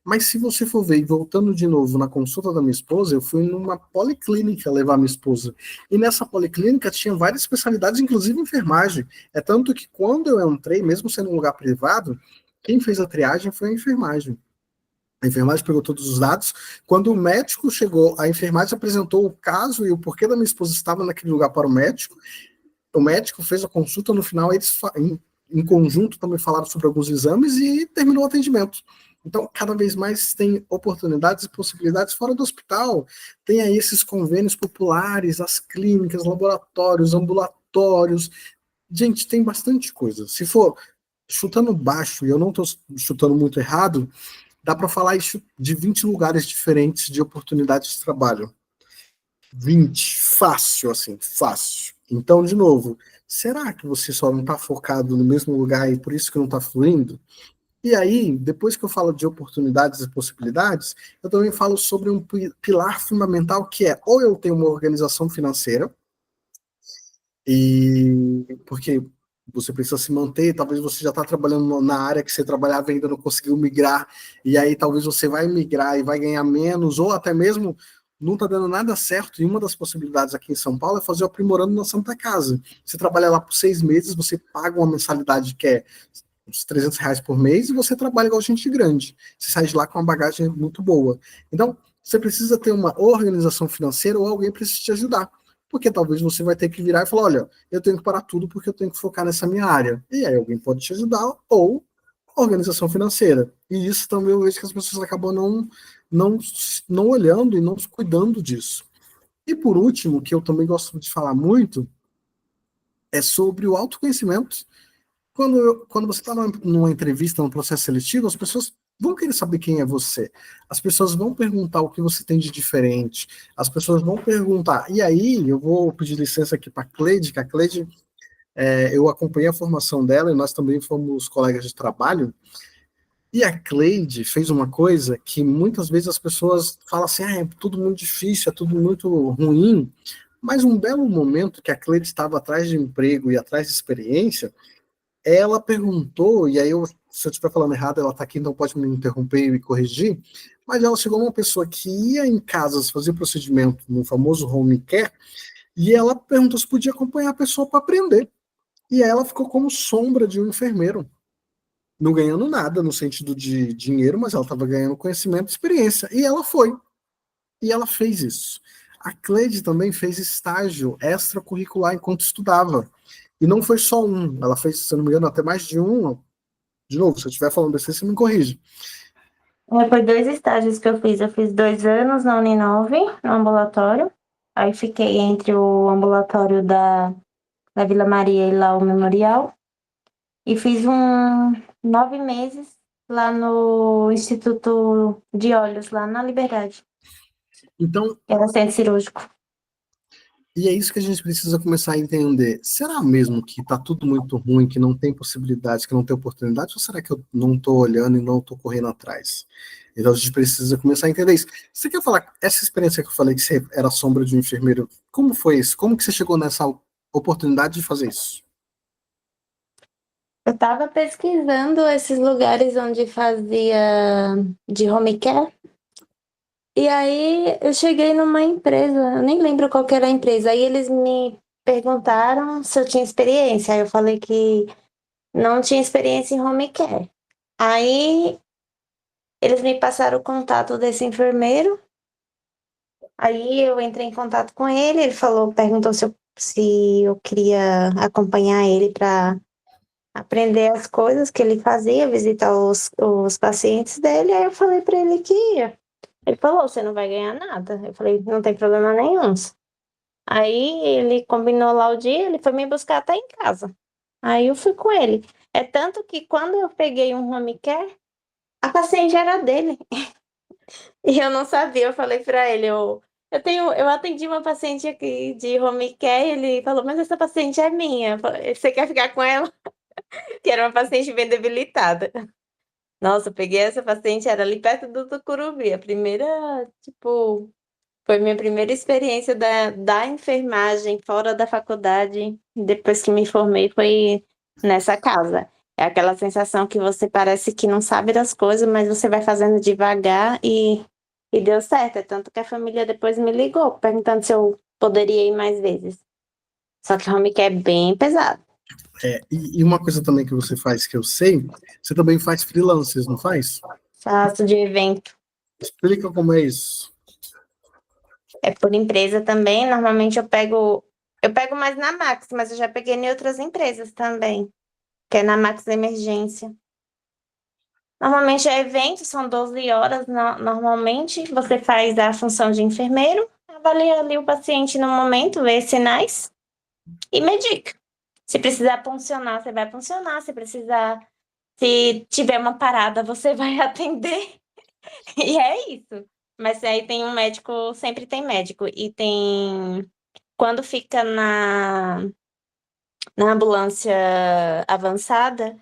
Mas se você for ver, e voltando de novo na consulta da minha esposa, eu fui numa policlínica levar minha esposa. E nessa policlínica tinha várias especialidades, inclusive enfermagem. É tanto que quando eu entrei, mesmo sendo um lugar privado, quem fez a triagem foi a enfermagem. A enfermagem pegou todos os dados. Quando o médico chegou, a enfermagem apresentou o caso e o porquê da minha esposa estava naquele lugar para o médico. O médico fez a consulta, no final eles, em conjunto, também falaram sobre alguns exames e terminou o atendimento. Então, cada vez mais tem oportunidades e possibilidades fora do hospital. Tem aí esses convênios populares, as clínicas, laboratórios, ambulatórios. Gente, tem bastante coisa. Se for chutando baixo, e eu não estou chutando muito errado, dá para falar isso de 20 lugares diferentes de oportunidades de trabalho. 20, fácil, assim, fácil. Então, de novo, será que você só não está focado no mesmo lugar e por isso que não está fluindo? E aí, depois que eu falo de oportunidades e possibilidades, eu também falo sobre um pilar fundamental que é ou eu tenho uma organização financeira, e porque você precisa se manter, talvez você já está trabalhando na área que você trabalhava e ainda não conseguiu migrar, e aí talvez você vai migrar e vai ganhar menos, ou até mesmo não está dando nada certo, e uma das possibilidades aqui em São Paulo é fazer o aprimorando na Santa Casa. Você trabalha lá por 6 meses, você paga uma mensalidade que é uns R$ 300 por mês, e você trabalha igual gente grande. Você sai de lá com uma bagagem muito boa. Então, você precisa ter uma organização financeira ou alguém precisa te ajudar. Porque talvez você vai ter que virar e falar, olha, eu tenho que parar tudo porque eu tenho que focar nessa minha área. E aí alguém pode te ajudar, ou organização financeira. E isso também eu vejo que as pessoas acabam não, não olhando e não cuidando disso. E por último, que eu também gosto de falar muito, é sobre o autoconhecimento. Quando você está numa entrevista, num processo seletivo, as pessoas vão querer saber quem é você. As pessoas vão perguntar o que você tem de diferente. As pessoas vão perguntar. E aí, eu vou pedir licença aqui para a Cleide, que a Cleide, eu acompanhei a formação dela e nós também fomos colegas de trabalho. E a Cleide fez uma coisa que muitas vezes as pessoas falam assim, é tudo muito difícil, é tudo muito ruim. Mas um belo momento que a Cleide estava atrás de emprego e atrás de experiência, ela perguntou, e aí se eu estiver falando errado, ela está aqui, então pode me interromper e me corrigir, mas ela chegou uma pessoa que ia em casas fazer procedimento no famoso home care, e ela perguntou se podia acompanhar a pessoa para aprender. E aí ela ficou como sombra de um enfermeiro, não ganhando nada no sentido de dinheiro, mas ela estava ganhando conhecimento e experiência. E ela foi. E ela fez isso. A Cleide também fez estágio extracurricular enquanto estudava. E não foi só um, ela fez, se eu não me engano, até mais de um. De novo, se eu estiver falando besteira, você me corrige. Foi 2 estágios que eu fiz. Eu fiz 2 anos na Uninove, no ambulatório. Aí fiquei entre o ambulatório da Vila Maria e lá o Memorial. E fiz 9 meses lá no Instituto de Olhos, lá na Liberdade. Então, Era centro cirúrgico. E é isso que a gente precisa começar a entender. Será mesmo que está tudo muito ruim, que não tem possibilidade, que não tem oportunidade, ou será que eu não estou olhando e não estou correndo atrás? Então a gente precisa começar a entender isso. Você quer falar, essa experiência que eu falei que você era sombra de um enfermeiro, como foi isso? Como que você chegou nessa oportunidade de fazer isso? Eu estava pesquisando esses lugares onde fazia de home care. E aí eu cheguei numa empresa, eu nem lembro qual que era a empresa. Aí eles me perguntaram se eu tinha experiência. Aí eu falei que não tinha experiência em home care. Aí eles me passaram o contato desse enfermeiro. Aí eu entrei em contato com ele. Ele falou, perguntou se eu queria acompanhar ele para aprender as coisas que ele fazia, visitar os pacientes dele. Aí eu falei para ele que ia. Ele falou, você não vai ganhar nada. Eu falei, não tem problema nenhum. Aí ele combinou lá o dia, ele foi me buscar até em casa. Aí eu fui com ele. É tanto que quando eu peguei um home care, a paciente era dele. E eu não sabia, eu falei pra ele, eu atendi uma paciente aqui de home care, ele falou, mas essa paciente é minha. Eu falei, você quer ficar com ela? Que era uma paciente bem debilitada. Nossa, eu peguei essa paciente, era ali perto do Tucuruvi. A primeira, tipo, foi minha primeira experiência da enfermagem fora da faculdade. Depois que me formei, foi nessa casa. É aquela sensação que você parece que não sabe das coisas, mas você vai fazendo devagar e deu certo. É tanto que a família depois me ligou, perguntando se eu poderia ir mais vezes. Só que o home care é bem pesado. E uma coisa também que você faz, que eu sei, você também faz freelancers, não faz? Faço de evento. Explica como é isso. É por empresa também. Normalmente eu pego mais na Max, mas eu já peguei em outras empresas também, que é na Max Emergência. Normalmente é evento, são 12 horas. Normalmente você faz a função de enfermeiro, avalia ali o paciente no momento, vê sinais e medica. Se precisar puncionar, você vai puncionar. Se tiver uma parada, você vai atender. E é isso. Mas aí tem um médico, sempre tem médico. E tem. Quando fica na ambulância avançada,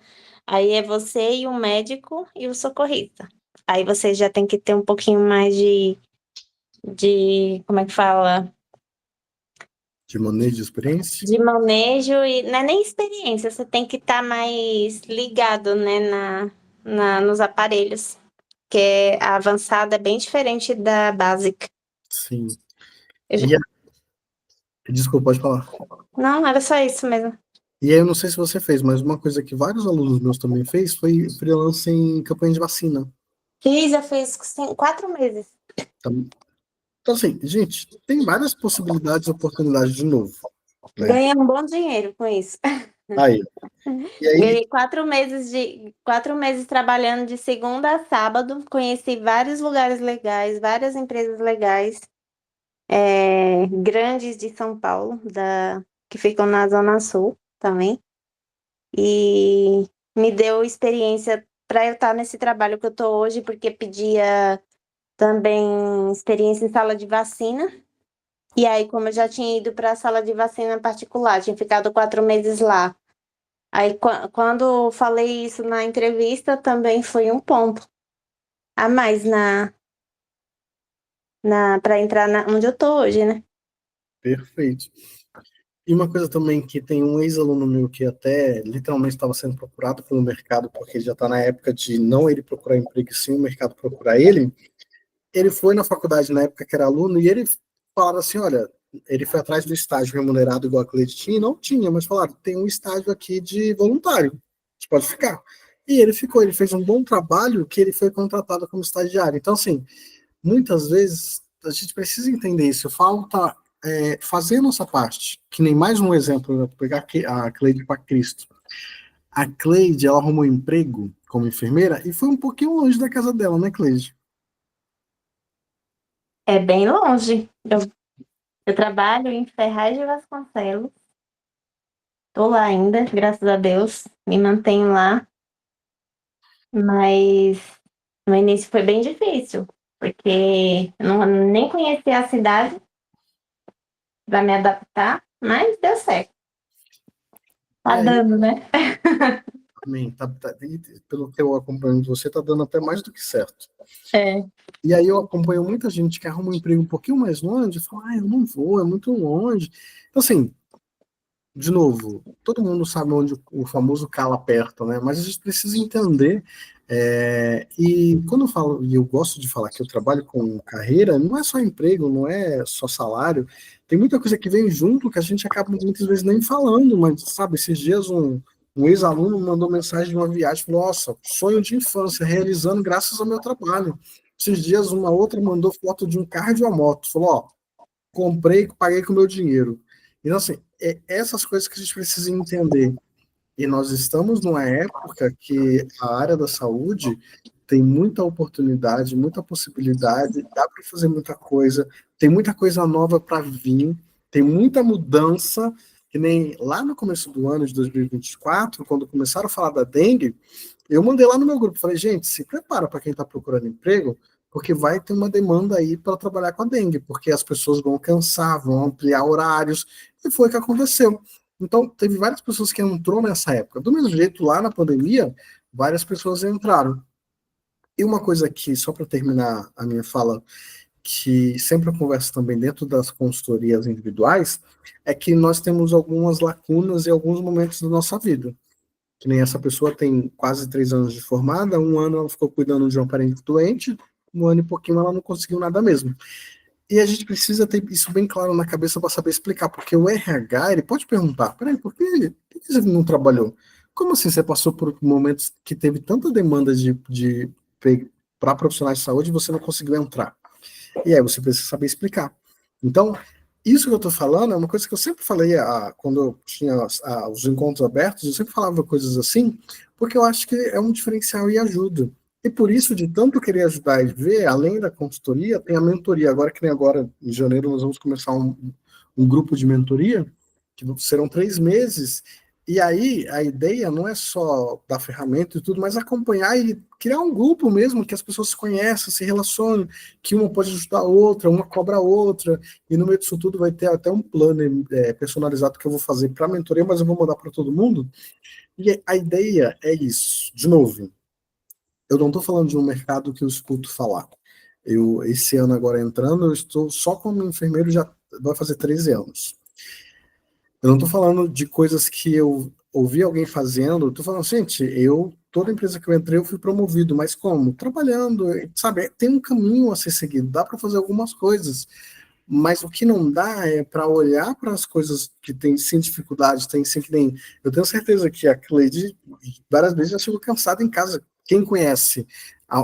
aí é você e o médico e o socorrista. Aí você já tem que ter um pouquinho mais de, como é que fala? De manejo de experiência? De manejo e não é nem experiência, você tem que estar mais ligado, né, nos aparelhos, que a avançada é bem diferente da básica. Sim. Eu já- E desculpa, pode falar. Não, era só isso mesmo. E aí, eu não sei se você fez, mas uma coisa que vários alunos meus também fez foi freelance em campanha de vacina. Fiz, eu fiz 4 meses. Então, assim, gente, tem várias possibilidades e oportunidades de novo, né? Ganhei um bom dinheiro com isso. Aí, e aí, Ganhei 4 meses trabalhando de segunda a sábado. Conheci vários lugares legais, várias empresas legais, grandes de São Paulo, que ficam na Zona Sul também. E me deu experiência para eu estar nesse trabalho que eu estou hoje, porque pedia também experiência em sala de vacina. E aí, como eu já tinha ido para a sala de vacina particular, tinha ficado 4 meses lá. Aí, quando eu falei isso na entrevista, também foi um ponto a mais para entrar onde eu tô hoje, né? perfeito. E uma coisa também que tem um ex-aluno meu que até literalmente estava sendo procurado pelo mercado, porque ele já está na época de não ele procurar emprego, sim o mercado procurar ele. Ele foi na faculdade na época que era aluno e ele falava assim, olha, ele foi atrás do estágio remunerado igual a Cleide tinha, e não tinha, mas falaram, tem um estágio aqui de voluntário, você pode ficar. E ele ficou, ele fez um bom trabalho que ele foi contratado como estagiário. Então, assim, muitas vezes a gente precisa entender isso, falta fazer a nossa parte, que nem mais um exemplo, eu vou pegar aqui a Cleide para Cristo. A Cleide, ela arrumou um emprego como enfermeira e foi um pouquinho longe da casa dela, né, Cleide? É bem longe. Eu trabalho em Ferraz de Vasconcelos. Tô lá ainda, graças a Deus. Me mantenho lá. Mas no início foi bem difícil, porque eu nem conhecia a cidade. para me adaptar, mas deu certo. Tá dando, né? Amém. Pelo que eu acompanho de você, tá dando até mais do que certo. É. E aí eu acompanho muita gente que arruma um emprego um pouquinho mais longe e fala, eu não vou, é muito longe. Então, assim, de novo, todo mundo sabe onde o famoso calo aperta, né? Mas a gente precisa entender. E quando eu falo, e eu gosto de falar que eu trabalho com carreira, não é só emprego, não é só salário. Tem muita coisa que vem junto que a gente acaba muitas vezes nem falando, mas sabe, esses dias um ex-aluno mandou mensagem de uma viagem, falou, nossa, sonho de infância, realizando graças ao meu trabalho. Esses dias uma outra mandou foto de um carro e de uma moto, falou, ó, comprei, paguei com o meu dinheiro. Então, assim, essas coisas que a gente precisa entender. E nós estamos numa época que a área da saúde tem muita oportunidade, muita possibilidade, dá para fazer muita coisa, tem muita coisa nova para vir, tem muita mudança, que nem lá no começo do ano de 2024, quando começaram a falar da dengue, eu mandei lá no meu grupo, falei, gente, se prepara para quem está procurando emprego, porque vai ter uma demanda aí para trabalhar com a dengue, porque as pessoas vão cansar, vão ampliar horários, e foi o que aconteceu. Então, teve várias pessoas que entrou nessa época. Do mesmo jeito, lá na pandemia, várias pessoas entraram. E uma coisa aqui, só para terminar a minha fala, que sempre eu converso também dentro das consultorias individuais, é que nós temos algumas lacunas em alguns momentos da nossa vida. Que nem essa pessoa tem quase 3 anos de formada, 1 ano ela ficou cuidando de um parente doente, 1 ano e pouquinho ela não conseguiu nada mesmo. E a gente precisa ter isso bem claro na cabeça para saber explicar, porque o RH, ele pode perguntar, peraí, por que você não trabalhou? Como assim você passou por momentos que teve tanta demanda para profissionais de saúde e você não conseguiu entrar? E aí você precisa saber explicar. Então, isso que eu estou falando é uma coisa que eu sempre falei quando eu tinha os encontros abertos, eu sempre falava coisas assim, porque eu acho que é um diferencial e ajuda. E por isso, de tanto querer ajudar e ver, além da consultoria, tem a mentoria. Agora, que nem agora, em janeiro, nós vamos começar um grupo de mentoria, que serão 3 meses, e aí a ideia não é só dar ferramenta e tudo, mas acompanhar e criar um grupo mesmo, que as pessoas se conheçam, se relacionem, que uma pode ajudar a outra, uma cobra a outra, e no meio disso tudo vai ter até um plano personalizado que eu vou fazer para a mentoria, mas eu vou mandar para todo mundo. E a ideia é isso. De novo, eu não estou falando de um mercado que eu escuto falar. Esse ano agora entrando, eu estou só como enfermeiro, já vai fazer 13 anos. Eu não estou falando de coisas que eu ouvi alguém fazendo, estou falando, gente, toda empresa que eu entrei, eu fui promovido, mas como? Trabalhando, sabe? Tem um caminho a ser seguido, dá para fazer algumas coisas, mas o que não dá é para olhar para as coisas que tem sim dificuldade, tem sim que nem. Eu tenho certeza que a Cleide várias vezes já chegou cansada em casa. Quem conhece,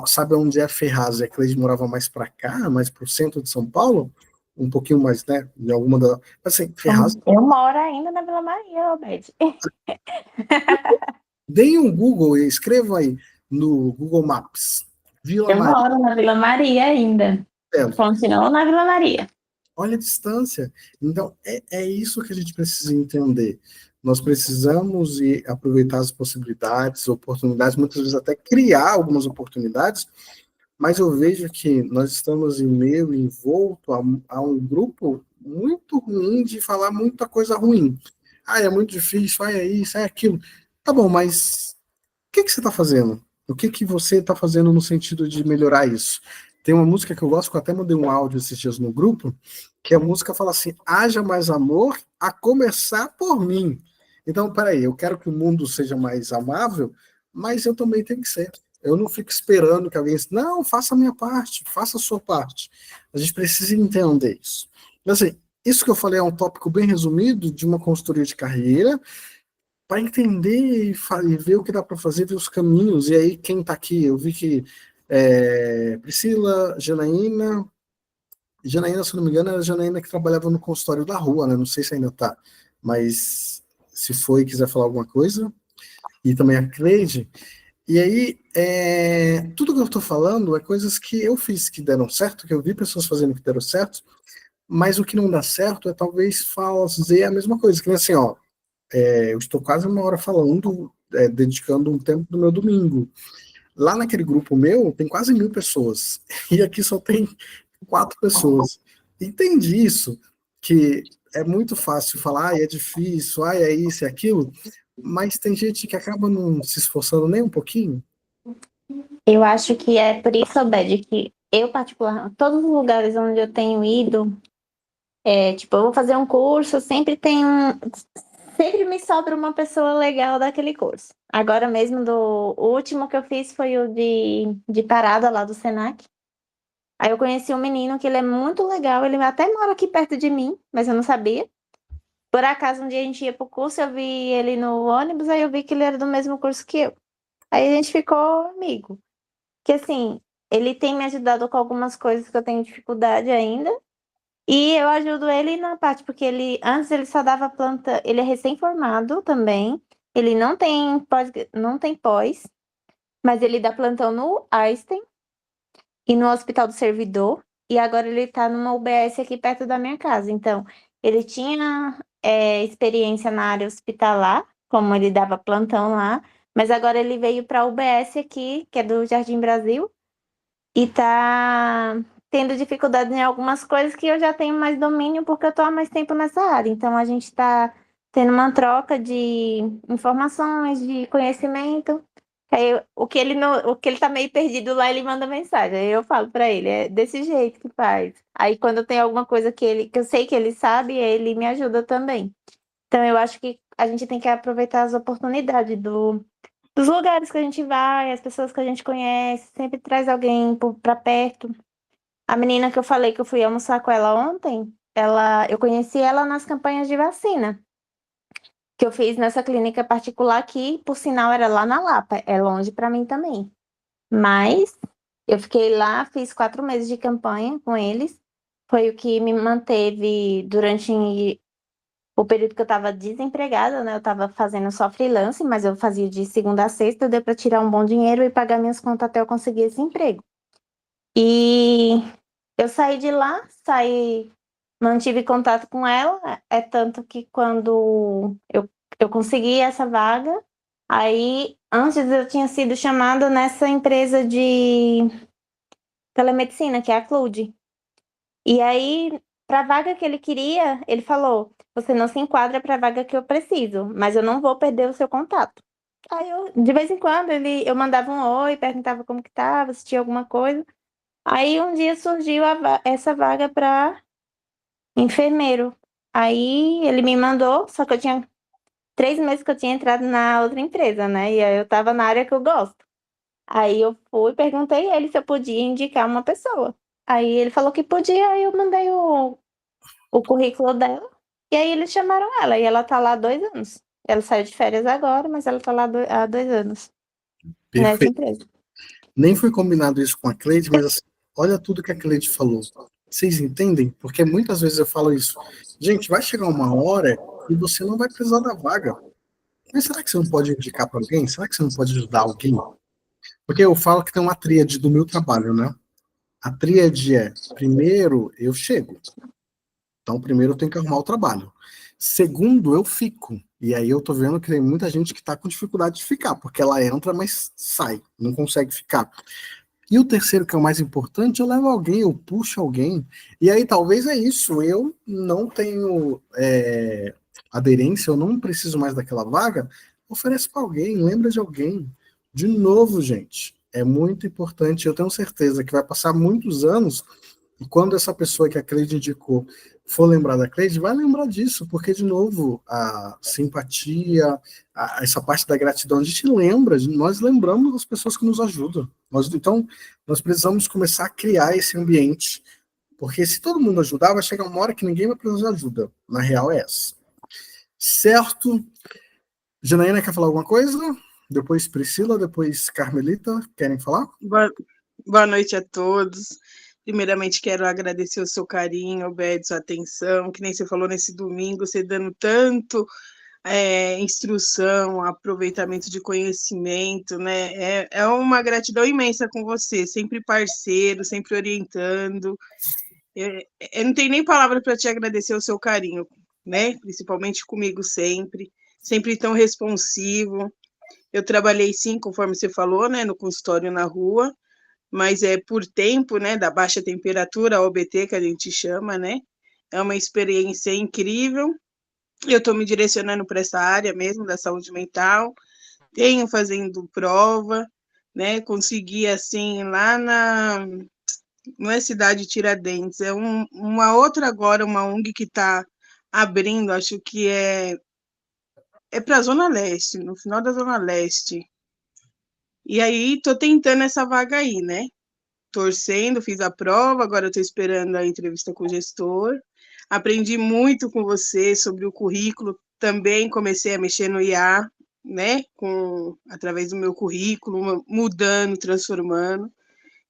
sabe onde é a Ferraz? A Cleide morava mais para cá, mais para o centro de São Paulo, um pouquinho mais, né? De alguma da. Assim, Ferraz. Eu moro ainda na Vila Maria, Obed. Deem um Google e escrevam aí no Google Maps. Vila Eu Maria. moro na Vila Maria ainda. Continuo na Vila Maria. Olha a distância. Então, é isso que a gente precisa entender. Nós precisamos aproveitar as possibilidades, oportunidades, muitas vezes até criar algumas oportunidades, mas eu vejo que nós estamos em meio, envolto a um grupo muito ruim de falar muita coisa ruim. É muito difícil, é isso, é aquilo. Tá bom, mas o que você está fazendo? O que você está fazendo no sentido de melhorar isso? Tem uma música que eu gosto, que eu até mandei um áudio esses dias no grupo, que a música fala assim, haja mais amor, a começar por mim. Então, peraí, eu quero que o mundo seja mais amável, mas eu também tenho que ser. Eu não fico esperando que alguém... Não, faça a minha parte, faça a sua parte. A gente precisa entender isso. Mas, assim, isso que eu falei é um tópico bem resumido de uma consultoria de carreira, para entender e ver o que dá para fazer, ver os caminhos. E aí, quem está aqui, eu vi que Priscila, Janaína, se não me engano, era a Janaína que trabalhava no consultório da rua, né? Não sei se ainda está, mas se foi e quiser falar alguma coisa. E também a Cleide. E aí, tudo que eu estou falando é coisas que eu fiz que deram certo, que eu vi pessoas fazendo que deram certo, mas o que não dá certo é talvez fazer a mesma coisa, que nem assim, ó, eu estou quase 1 hora falando, dedicando um tempo do meu domingo. Lá naquele grupo meu, tem quase 1.000 pessoas. E aqui só tem 4 pessoas. Entende isso? Que é muito fácil falar, é difícil, é isso e aquilo, mas tem gente que acaba não se esforçando nem um pouquinho. Eu acho que é por isso, Obed, que eu, particularmente, todos os lugares onde eu tenho ido, tipo, eu vou fazer um curso, sempre me sobra uma pessoa legal daquele curso. Agora mesmo, o último que eu fiz foi o de parada lá do Senac. Aí eu conheci um menino que ele é muito legal, ele até mora aqui perto de mim, mas eu não sabia. Por acaso, um dia a gente ia pro curso, eu vi ele no ônibus, aí eu vi que ele era do mesmo curso que eu. Aí a gente ficou amigo. Que assim, ele tem me ajudado com algumas coisas que eu tenho dificuldade ainda. E eu ajudo ele na parte, porque antes ele só dava planta, ele é recém-formado também. Ele não tem pós, mas ele dá plantão no Einstein e no Hospital do Servidor. E agora ele tá numa UBS aqui perto da minha casa. Então, ele tinha experiência na área hospitalar, como ele dava plantão lá, mas agora ele veio para a UBS aqui, que é do Jardim Brasil, e tá tendo dificuldade em algumas coisas que eu já tenho mais domínio porque eu tô há mais tempo nessa área. Então a gente tá tendo uma troca de informações, de conhecimento. Aí, o que ele tá meio perdido lá, ele manda mensagem. Aí eu falo para ele, é desse jeito que faz. Aí quando tem alguma coisa que eu sei que ele sabe, ele me ajuda também. Então eu acho que a gente tem que aproveitar as oportunidades dos lugares que a gente vai, as pessoas que a gente conhece, sempre traz alguém para perto. A menina que eu falei que eu fui almoçar com ela ontem, eu conheci ela nas campanhas de vacina, que eu fiz nessa clínica particular aqui, por sinal era lá na Lapa, é longe para mim também. Mas eu fiquei lá, fiz 4 meses de campanha com eles, foi o que me manteve durante o período que eu estava desempregada, né? Eu estava fazendo só freelance, mas eu fazia de segunda a sexta, deu para tirar um bom dinheiro e pagar minhas contas até eu conseguir esse emprego. E eu saí de lá, mantive contato com ela, é tanto que quando eu consegui essa vaga, aí antes eu tinha sido chamada nessa empresa de telemedicina, que é a Clude. E aí, para a vaga que ele queria, ele falou: você não se enquadra para a vaga que eu preciso, mas eu não vou perder o seu contato. Aí de vez em quando, eu mandava um oi, perguntava como que estava, se tinha alguma coisa. Aí um dia surgiu essa vaga para enfermeiro. Aí ele me mandou, só que eu tinha 3 meses que eu tinha entrado na outra empresa, né? E aí eu estava na área que eu gosto. Aí eu fui, perguntei a ele se eu podia indicar uma pessoa. Aí ele falou que podia, aí eu mandei o currículo dela. E aí eles chamaram ela, e ela tá lá há 2 anos. Ela saiu de férias agora, mas ela tá lá há 2 anos nessa Perfeito. empresa. Nem foi combinado isso com a Cleide, mas assim, olha tudo que a Cleide falou. Vocês entendem? Porque muitas vezes eu falo isso. Gente, vai chegar uma hora e você não vai precisar da vaga. Mas será que você não pode indicar para alguém? Será que você não pode ajudar alguém? Porque eu falo que tem uma tríade do meu trabalho, né? A tríade é, primeiro, eu chego. Então, primeiro eu tenho que arrumar o trabalho. Segundo, eu fico. E aí eu tô vendo que tem muita gente que tá com dificuldade de ficar, porque ela entra, mas sai, não consegue ficar. E o terceiro, que é o mais importante, eu levo alguém, eu puxo alguém. E aí talvez é isso, eu não tenho aderência, eu não preciso mais daquela vaga, ofereço para alguém, lembra de alguém. De novo, gente, é muito importante, eu tenho certeza que vai passar muitos anos, e quando essa pessoa que a Cleide indicou for lembrar da Cleide, vai lembrar disso, porque, de novo, a simpatia, essa parte da gratidão, a gente lembra, nós lembramos das pessoas que nos ajudam. Então, nós precisamos começar a criar esse ambiente, porque se todo mundo ajudar, vai chegar uma hora que ninguém vai precisar de ajuda. Na real é essa. Certo? Janaína quer falar alguma coisa? Depois Priscila, depois Carmelita, querem falar? Boa noite a todos. Primeiramente, quero agradecer o seu carinho, Obed, sua atenção, que nem você falou nesse domingo, você dando tanto instrução, aproveitamento de conhecimento, né? É uma gratidão imensa com você, sempre parceiro, sempre orientando. Eu não tenho nem palavra para te agradecer o seu carinho, né? Principalmente comigo sempre tão responsivo. Eu trabalhei, sim, conforme você falou, né, no consultório na rua, mas é por tempo, né, da baixa temperatura, OBT, que a gente chama, né, é uma experiência incrível. Eu estou me direcionando para essa área mesmo da saúde mental, tenho fazendo prova, né? Consegui, assim, lá não é Cidade Tiradentes, é uma outra agora, uma ONG que está abrindo, acho que é para a Zona Leste, no final da Zona Leste. E aí, estou tentando essa vaga aí, né? Torcendo, fiz a prova, agora estou esperando a entrevista com o gestor. Aprendi muito com você sobre o currículo, também comecei a mexer no IA, né? Através do meu currículo, mudando, transformando.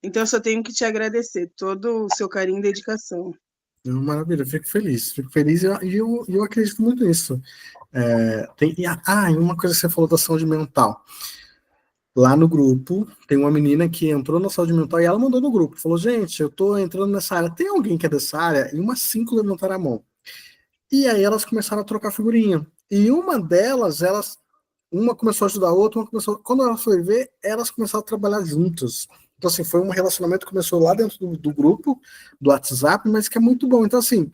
Então, eu só tenho que te agradecer todo o seu carinho e dedicação. Maravilha, fico feliz e eu acredito muito nisso. E uma coisa que você falou da saúde mental. Lá no grupo, tem uma menina que entrou na saúde mental e ela mandou no grupo, falou, gente, eu tô entrando nessa área, tem alguém que é dessa área? E umas 5 levantaram a mão. E aí elas começaram a trocar figurinha. E uma delas, uma começou a ajudar a outra, quando ela foi ver, elas começaram a trabalhar juntas. Então, assim, foi um relacionamento que começou lá dentro do grupo, do WhatsApp, mas que é muito bom. Então, assim,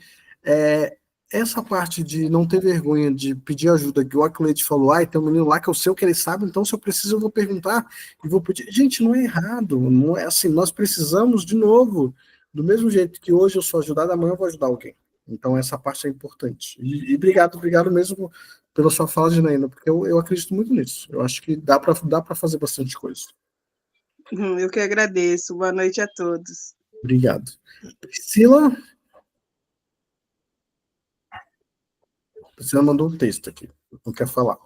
essa parte de não ter vergonha de pedir ajuda, que o Acleide falou, tem um menino lá que eu sei o que ele sabe, então se eu preciso eu vou perguntar e vou pedir. Gente, não é errado, não é assim, nós precisamos, de novo, do mesmo jeito que hoje eu sou ajudado, amanhã eu vou ajudar alguém. Então essa parte é importante. E obrigado mesmo pela sua fala, Janaína, porque eu acredito muito nisso. Eu acho que dá para fazer bastante coisa. Eu que agradeço. Boa noite a todos. Obrigado. Priscila? Priscila mandou um texto aqui. Não quer falar.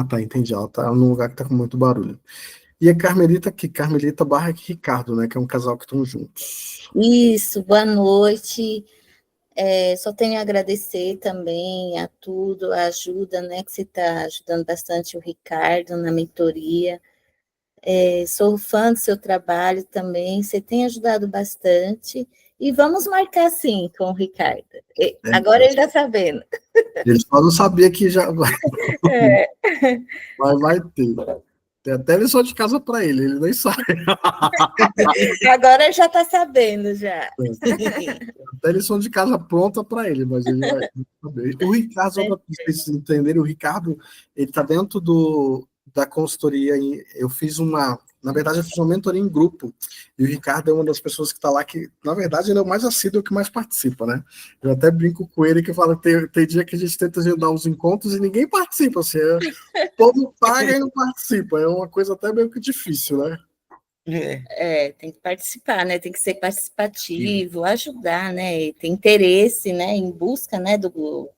Tá, entendi. Ela tá num lugar que tá com muito barulho. E a Carmelita aqui, Carmelita barra Ricardo, né? Que é um casal que estão juntos. Isso, boa noite. Só tenho a agradecer também a tudo, a ajuda, né? Que você está ajudando bastante o Ricardo na mentoria. Sou fã do seu trabalho também, você tem ajudado bastante. E vamos marcar sim com o Ricardo. Agora ele está sabendo. Ele só não sabia que já vai ter. Tem até lição de casa para ele nem sabe. Agora ele já está sabendo, já. Até lição de casa pronta para ele, mas ele vai saber. O Ricardo, só para vocês entenderem, o Ricardo, ele está dentro da consultoria. Na verdade, eu fiz uma mentoria em grupo, e o Ricardo é uma das pessoas que está lá, que, na verdade, ele é o mais assíduo, que mais participa, né? Eu até brinco com ele, que fala, tem dia que a gente tenta agendar uns encontros e ninguém participa, assim, o povo paga e não participa, é uma coisa até meio que difícil, né? Tem que participar, né? Tem que ser participativo, ajudar, né? Ter interesse, né? Em busca, né? Do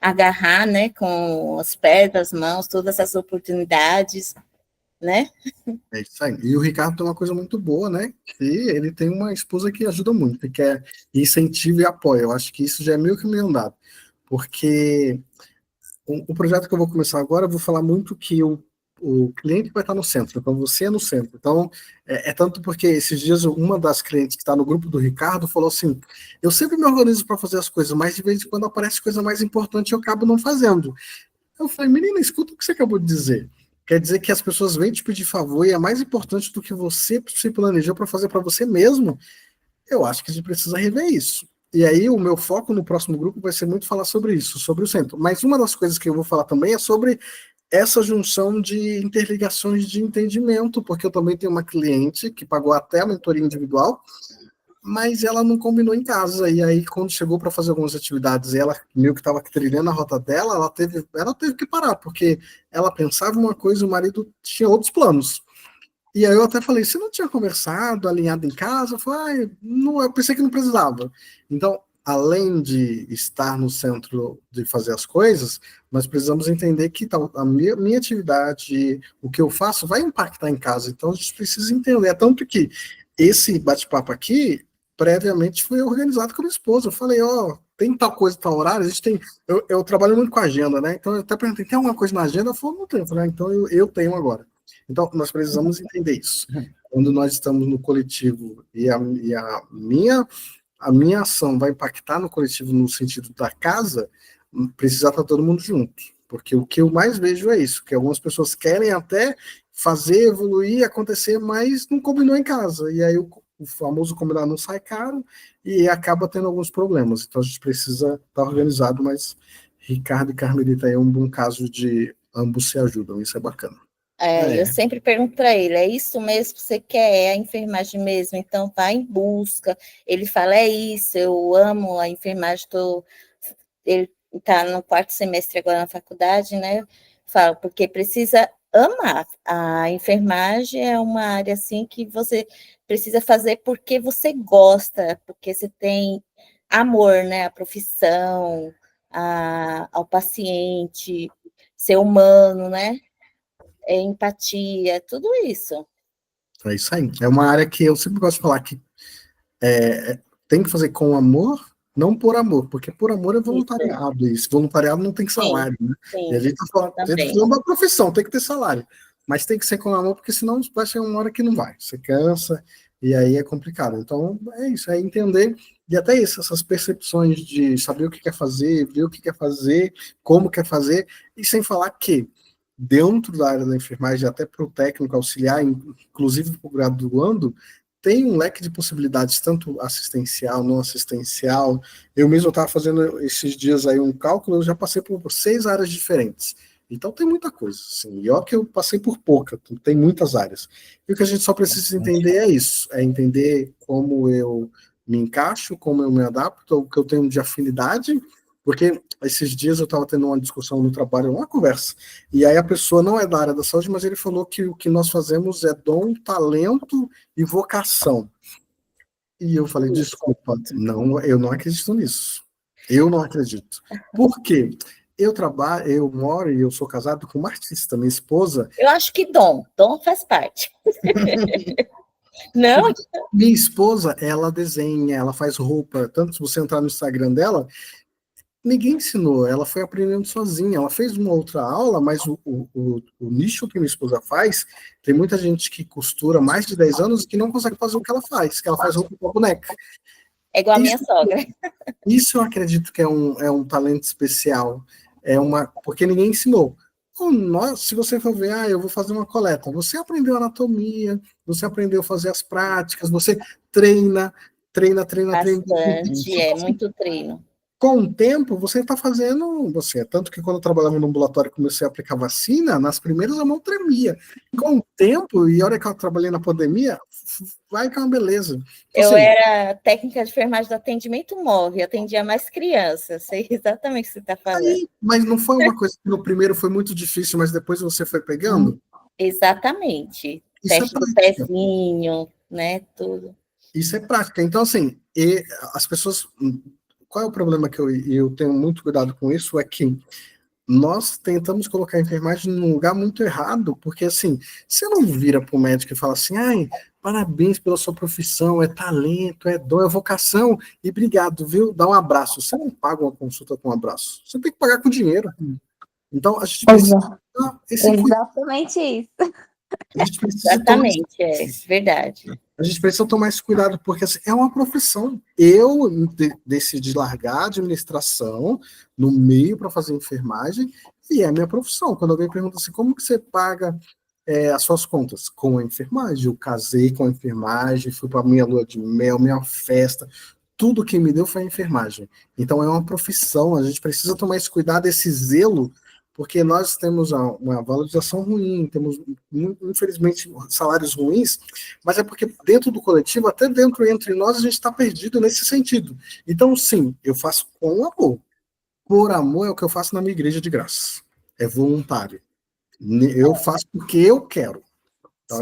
agarrar, né? Com os pés, as mãos, todas essas oportunidades, né? É isso aí. E o Ricardo tem uma coisa muito boa, né? Que ele tem uma esposa que ajuda muito, que é incentiva e apoia. Eu acho que isso já é meio que meio andado. Porque o projeto que eu vou começar agora, eu vou falar muito que o cliente vai estar no centro, então você é no centro. Então, tanto porque esses dias uma das clientes que está no grupo do Ricardo falou assim, eu sempre me organizo para fazer as coisas, mas de vez em quando aparece coisa mais importante e eu acabo não fazendo. Eu falei, menina, escuta o que você acabou de dizer. Quer dizer que as pessoas vêm te pedir favor e é mais importante do que você se planejou para fazer para você mesmo? Eu acho que a gente precisa rever isso. E aí o meu foco no próximo grupo vai ser muito falar sobre isso, sobre o centro. Mas uma das coisas que eu vou falar também é sobre essa junção de interligações de entendimento, porque eu também tenho uma cliente que pagou até a mentoria individual, mas ela não combinou em casa, e aí quando chegou para fazer algumas atividades, ela meio que estava trilhando a rota dela, ela teve que parar, porque ela pensava uma coisa e o marido tinha outros planos. E aí eu até falei, você não tinha conversado, alinhado em casa? Eu falei, não, eu pensei que não precisava. Então, além de estar no centro de fazer as coisas, nós precisamos entender que a minha atividade, o que eu faço, vai impactar em casa. Então, a gente precisa entender. É tanto que esse bate-papo aqui, previamente, foi organizado com a minha esposa. Eu falei, tem tal coisa, tal horário, a gente tem... Eu trabalho muito com agenda, né? Então, eu até perguntei, tem alguma coisa na agenda? Ela falou, não tem. Eu falei, então eu tenho agora. Então, nós precisamos entender isso. Quando nós estamos no coletivo e a minha ação vai impactar no coletivo no sentido da casa, precisa estar todo mundo junto. porque o que eu mais vejo é isso, que algumas pessoas querem até fazer, evoluir, acontecer, mas não combinou em casa, e aí o famoso combinar não sai caro, e acaba tendo alguns problemas, então a gente precisa estar organizado, mas Ricardo e Carmelita aí é um bom caso de ambos se ajudam, isso é bacana. Eu sempre pergunto para ele, é isso mesmo que você quer? É a enfermagem mesmo? Então, vai em busca. Ele fala, é isso, eu amo a enfermagem, ele está no 4º semestre agora na faculdade, né? Falo, porque precisa amar. A enfermagem é uma área, assim, que você precisa fazer porque você gosta, porque você tem amor, né? A profissão, ao paciente, ser humano, né? Empatia, tudo isso. É isso aí. É uma área que eu sempre gosto de falar que tem que fazer com amor, não por amor, porque por amor é voluntariado. Isso. Voluntariado não tem salário, né? Sim, e a gente está falando da profissão, tem que ter salário. Mas tem que ser com amor, porque senão vai ser uma hora que não vai. Você cansa, e aí é complicado. Então, é isso, é entender, e até isso, essas percepções de saber o que quer fazer, ver o que quer fazer, como quer fazer, e sem falar que dentro da área da enfermagem, até para o técnico auxiliar, inclusive para o graduando, tem um leque de possibilidades, tanto assistencial, não assistencial. Eu mesmo estava fazendo esses dias aí um cálculo, eu já passei por 6 áreas diferentes. Então tem muita coisa, assim. E olha que eu passei por pouca, tem muitas áreas. E o que a gente só precisa entender é isso, é entender como eu me encaixo, como eu me adapto, o que eu tenho de afinidade, porque esses dias eu estava tendo uma discussão no trabalho, uma conversa, e aí a pessoa não é da área da saúde, mas ele falou que o que nós fazemos é dom, talento e vocação. E eu falei, desculpa, não, eu não acredito nisso. Eu não acredito. Por quê? Eu moro e eu sou casado com uma artista, minha esposa. Eu acho que dom faz parte. Não? Minha esposa, ela desenha, ela faz roupa, tanto se você entrar no Instagram dela, ninguém ensinou, ela foi aprendendo sozinha. Ela fez uma outra aula, mas o nicho que minha esposa faz, tem muita gente que costura mais de 10 anos e que não consegue fazer o que ela faz roupa com a boneca. É igual a minha sogra. Isso eu acredito que é um talento especial, porque ninguém ensinou. Se você for ver, eu vou fazer uma coleta, você aprendeu anatomia, você aprendeu a fazer as práticas, você treina. Bastante, muito treino. Com o tempo, você está fazendo, tanto que quando eu trabalhava no ambulatório e comecei a aplicar vacina, nas primeiras a mão tremia. Com o tempo, e a hora que eu trabalhei na pandemia, vai que é uma beleza. Então, eu era técnica de enfermagem do atendimento móvel, atendia mais crianças, sei exatamente o que você está falando. Mas não foi uma coisa que no primeiro foi muito difícil, mas depois você foi pegando? Exatamente. Teste do pezinho, né, tudo. Isso é prática. Então, assim, as pessoas... Qual é o problema que eu tenho muito cuidado com isso? É que nós tentamos colocar a enfermagem num lugar muito errado, porque assim, você não vira para o médico e fala assim, parabéns pela sua profissão, é talento, é dom, é vocação, e obrigado, viu? Dá um abraço. Você não paga uma consulta com um abraço, você tem que pagar com dinheiro. Então, a gente precisa... Exatamente isso. Exatamente, é verdade. A gente precisa tomar esse cuidado, porque assim, é uma profissão. Eu decidi largar a administração no meio para fazer enfermagem, e é a minha profissão. Quando alguém pergunta assim, como que você paga as suas contas? Com a enfermagem. Eu casei com a enfermagem, fui para a minha lua de mel, minha festa, tudo que me deu foi a enfermagem. Então é uma profissão, a gente precisa tomar esse cuidado, esse zelo, porque nós temos uma valorização ruim, temos, infelizmente, salários ruins, mas é porque dentro do coletivo, até dentro entre nós, a gente está perdido nesse sentido. Então, sim, eu faço com amor. Por amor é o que eu faço na minha igreja de graça. É voluntário. Eu faço porque eu quero. Então,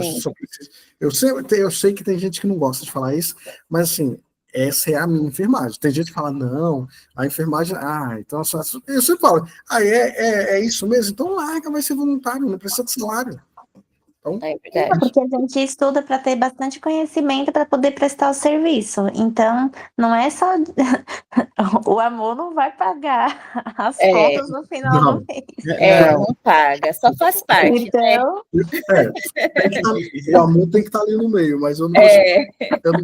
eu sei que tem gente que não gosta de falar isso, mas assim, essa é a minha enfermagem. Tem gente que fala, não, a enfermagem, então eu sempre falo, é isso mesmo? Então larga, vai ser voluntário, não precisa de salário. Então, porque a gente estuda para ter bastante conhecimento para poder prestar o serviço. Então, não é só O amor não vai pagar as É. contas no final Não. do mês. Não paga, só faz parte, né? Então, O amor tem que estar ali no meio, mas eu não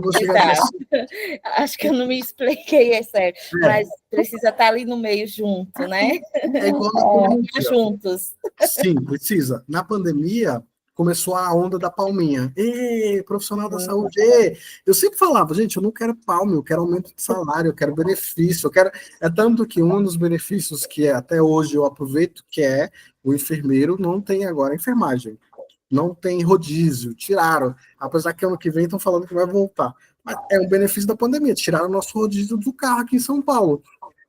vou chegar Exato. nesse. Acho que eu não me expliquei, certo. Mas precisa estar ali no meio junto, né? É igual na pandemia. Juntos. Sim, precisa. Na pandemia, começou a onda da palminha. Ê, profissional da saúde, ê. Eu sempre falava, gente, eu não quero palma, eu quero aumento de salário, eu quero benefício, eu quero... É tanto que um dos benefícios que até hoje eu aproveito, que é o enfermeiro não tem agora enfermagem. Não tem rodízio, tiraram. Apesar que ano que vem estão falando que vai voltar. Mas é um benefício da pandemia, tiraram o nosso rodízio do carro aqui em São Paulo.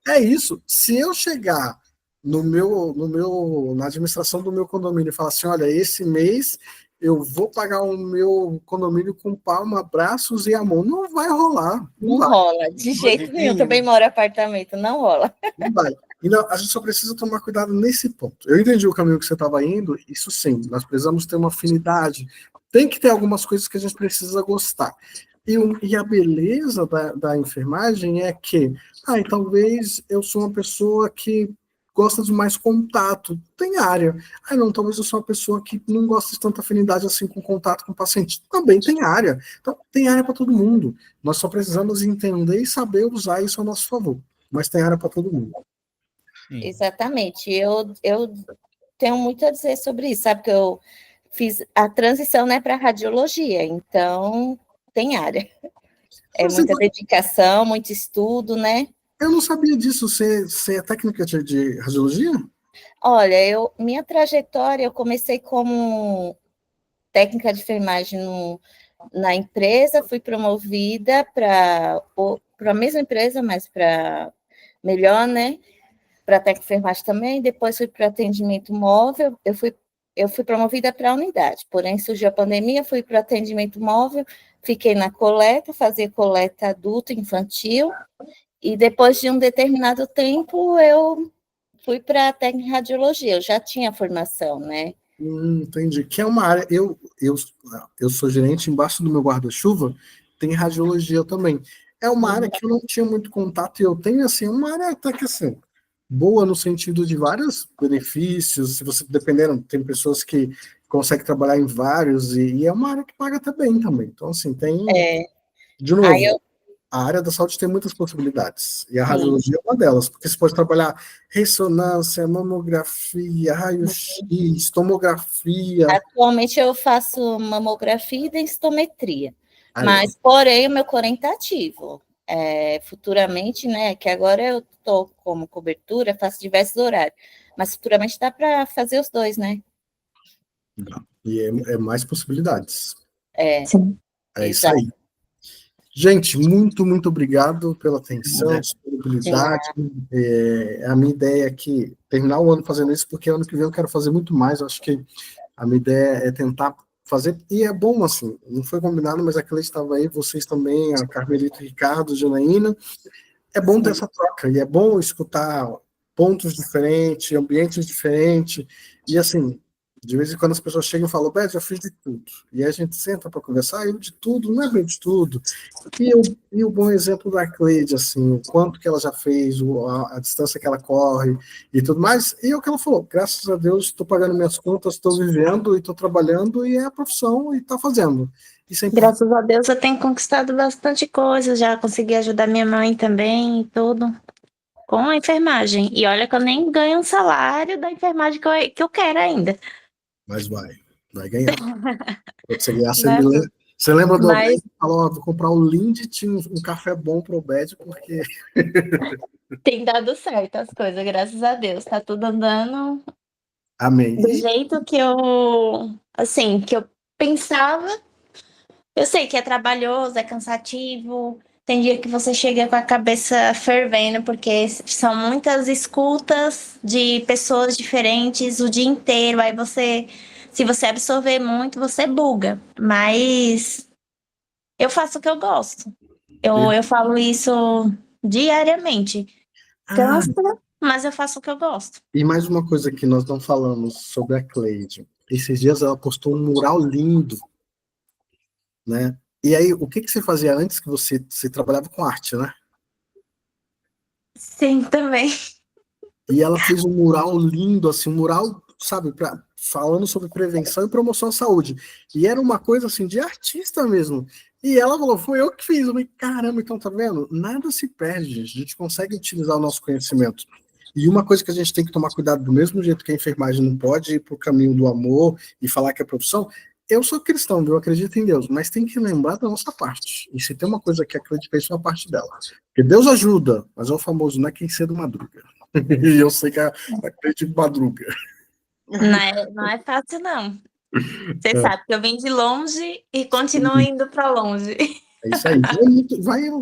É isso. Se eu chegar na administração do meu condomínio e falar assim, olha, esse mês eu vou pagar o meu condomínio com palma, braços e amor. Não vai rolar. Não vai. rola, de jeito nenhum. Também moro em apartamento, não rola. Não vai. E não, a gente só precisa tomar cuidado nesse ponto. Eu entendi o caminho que você estava indo, isso sim, nós precisamos ter uma afinidade. Tem que ter algumas coisas que a gente precisa gostar. E a beleza da enfermagem é que, talvez eu sou uma pessoa que gosta de mais contato, tem área. Não, talvez eu sou uma pessoa que não gosta de tanta afinidade assim com contato com o paciente. Também tem área. Então, tem área para todo mundo. Nós só precisamos entender e saber usar isso a nosso favor. Mas tem área para todo mundo. Sim. Exatamente. Eu tenho muito a dizer sobre isso, sabe? Que eu fiz a transição, né, para radiologia, então tem área. É muita dedicação, muito estudo, né? Eu não sabia disso. Você é técnica de radiologia? Olha, minha trajetória, eu comecei como técnica de enfermagem na empresa, fui promovida para a mesma empresa, mas para melhor, né? Para técnica de enfermagem também, depois fui para atendimento móvel, eu fui promovida para a unidade, porém surgiu a pandemia, fui para atendimento móvel, fiquei na coleta, fazia coleta adulto, infantil, e depois de um determinado tempo eu fui para a técnica de radiologia, eu já tinha formação, né? Entendi. Que é uma área, eu sou gerente, embaixo do meu guarda-chuva tem radiologia também. É uma área que eu não tinha muito contato, e eu tenho, assim, uma área até que, assim, boa no sentido de vários benefícios, se você, dependendo, tem pessoas que conseguem trabalhar em vários, e é uma área que paga até bem também. Então, assim, tem... De novo, a área da saúde tem muitas possibilidades, e a radiologia é uma delas, porque você pode trabalhar ressonância, mamografia, raio-x, tomografia. Atualmente eu faço mamografia e densitometria, mas, porém, o meu corém está ativo. Futuramente, né, que agora eu estou como cobertura, faço diversos horários, mas futuramente dá para fazer os dois, né? E é mais possibilidades. Sim. É isso aí. Gente, muito, muito obrigado pela atenção, disponibilidade. A minha ideia é que terminar o ano fazendo isso, porque ano que vem eu quero fazer muito mais. Eu acho que a minha ideia é tentar fazer, e é bom, assim, não foi combinado, mas a Cleide estava aí, vocês também, a Carmelita, Ricardo, Janaína. É bom ter essa troca, e é bom escutar pontos diferentes, ambientes diferentes, e assim, de vez em quando as pessoas chegam e falam, Beth, eu fiz de tudo. E aí a gente senta para conversar, eu de tudo, não é bem de tudo. E o bom exemplo da Cleide, assim, o quanto que ela já fez, a distância que ela corre e tudo mais. E é o que ela falou, graças a Deus, estou pagando minhas contas, estou vivendo e estou trabalhando, e é a profissão e está fazendo. Graças a Deus eu tenho conquistado bastante coisa, já consegui ajudar minha mãe também e tudo. Com a enfermagem. E olha que eu nem ganho um salário da enfermagem que eu quero ainda. Mas vai ganhar. Você ganhar, você lembra do Obed que falou, vou comprar o Lindt, um café bom pro Obed, porque... Tem dado certo as coisas, graças a Deus. Tá tudo andando Amém. Do jeito que eu pensava. Eu sei que é trabalhoso, é cansativo. Tem dia que você chega com a cabeça fervendo, porque são muitas escutas de pessoas diferentes o dia inteiro. Aí se você absorver muito, você buga. Mas eu faço o que eu gosto. Eu falo isso diariamente. Cansa, mas eu faço o que eu gosto. E mais uma coisa que nós não falamos sobre a Cleide. Esses dias ela postou um mural lindo, né? E aí, o que você fazia antes que você trabalhava com arte, né? Sim, também. E ela fez um mural lindo, assim, um mural, sabe, falando sobre prevenção e promoção à saúde. E era uma coisa, assim, de artista mesmo. E ela falou, foi eu que fiz. Eu falei, caramba, então tá vendo? Nada se perde, gente. A gente consegue utilizar o nosso conhecimento. E uma coisa que a gente tem que tomar cuidado, do mesmo jeito que a enfermagem não pode ir para o caminho do amor e falar que é profissão, eu sou cristão, eu acredito em Deus, mas tem que lembrar da nossa parte. E se tem uma coisa que acredita, isso é a parte dela. Porque Deus ajuda, mas é o famoso, não é quem cedo madruga. E eu sei que acredito madruga. Não é fácil, não. Você sabe que eu vim de longe e continuo indo para longe. É isso aí.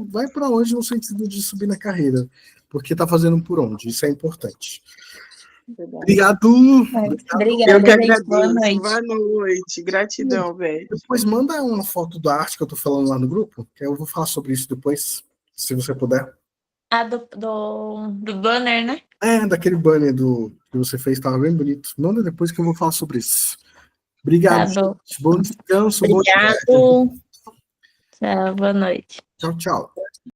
Vai para onde no sentido de subir na carreira, porque tá fazendo por onde, isso é importante. Obrigado. Obrigada, Eu que gente. agradeço. Boa noite. Boa noite. Gratidão, velho. Depois manda uma foto da arte que eu tô falando lá no grupo, que eu vou falar sobre isso depois, se você puder. Do banner, né? Daquele banner que você fez, tava bem bonito. Manda depois que eu vou falar sobre isso. Obrigado. Tá bom. Bom descanso. Obrigado. Tchau, boa noite. Tchau, tchau.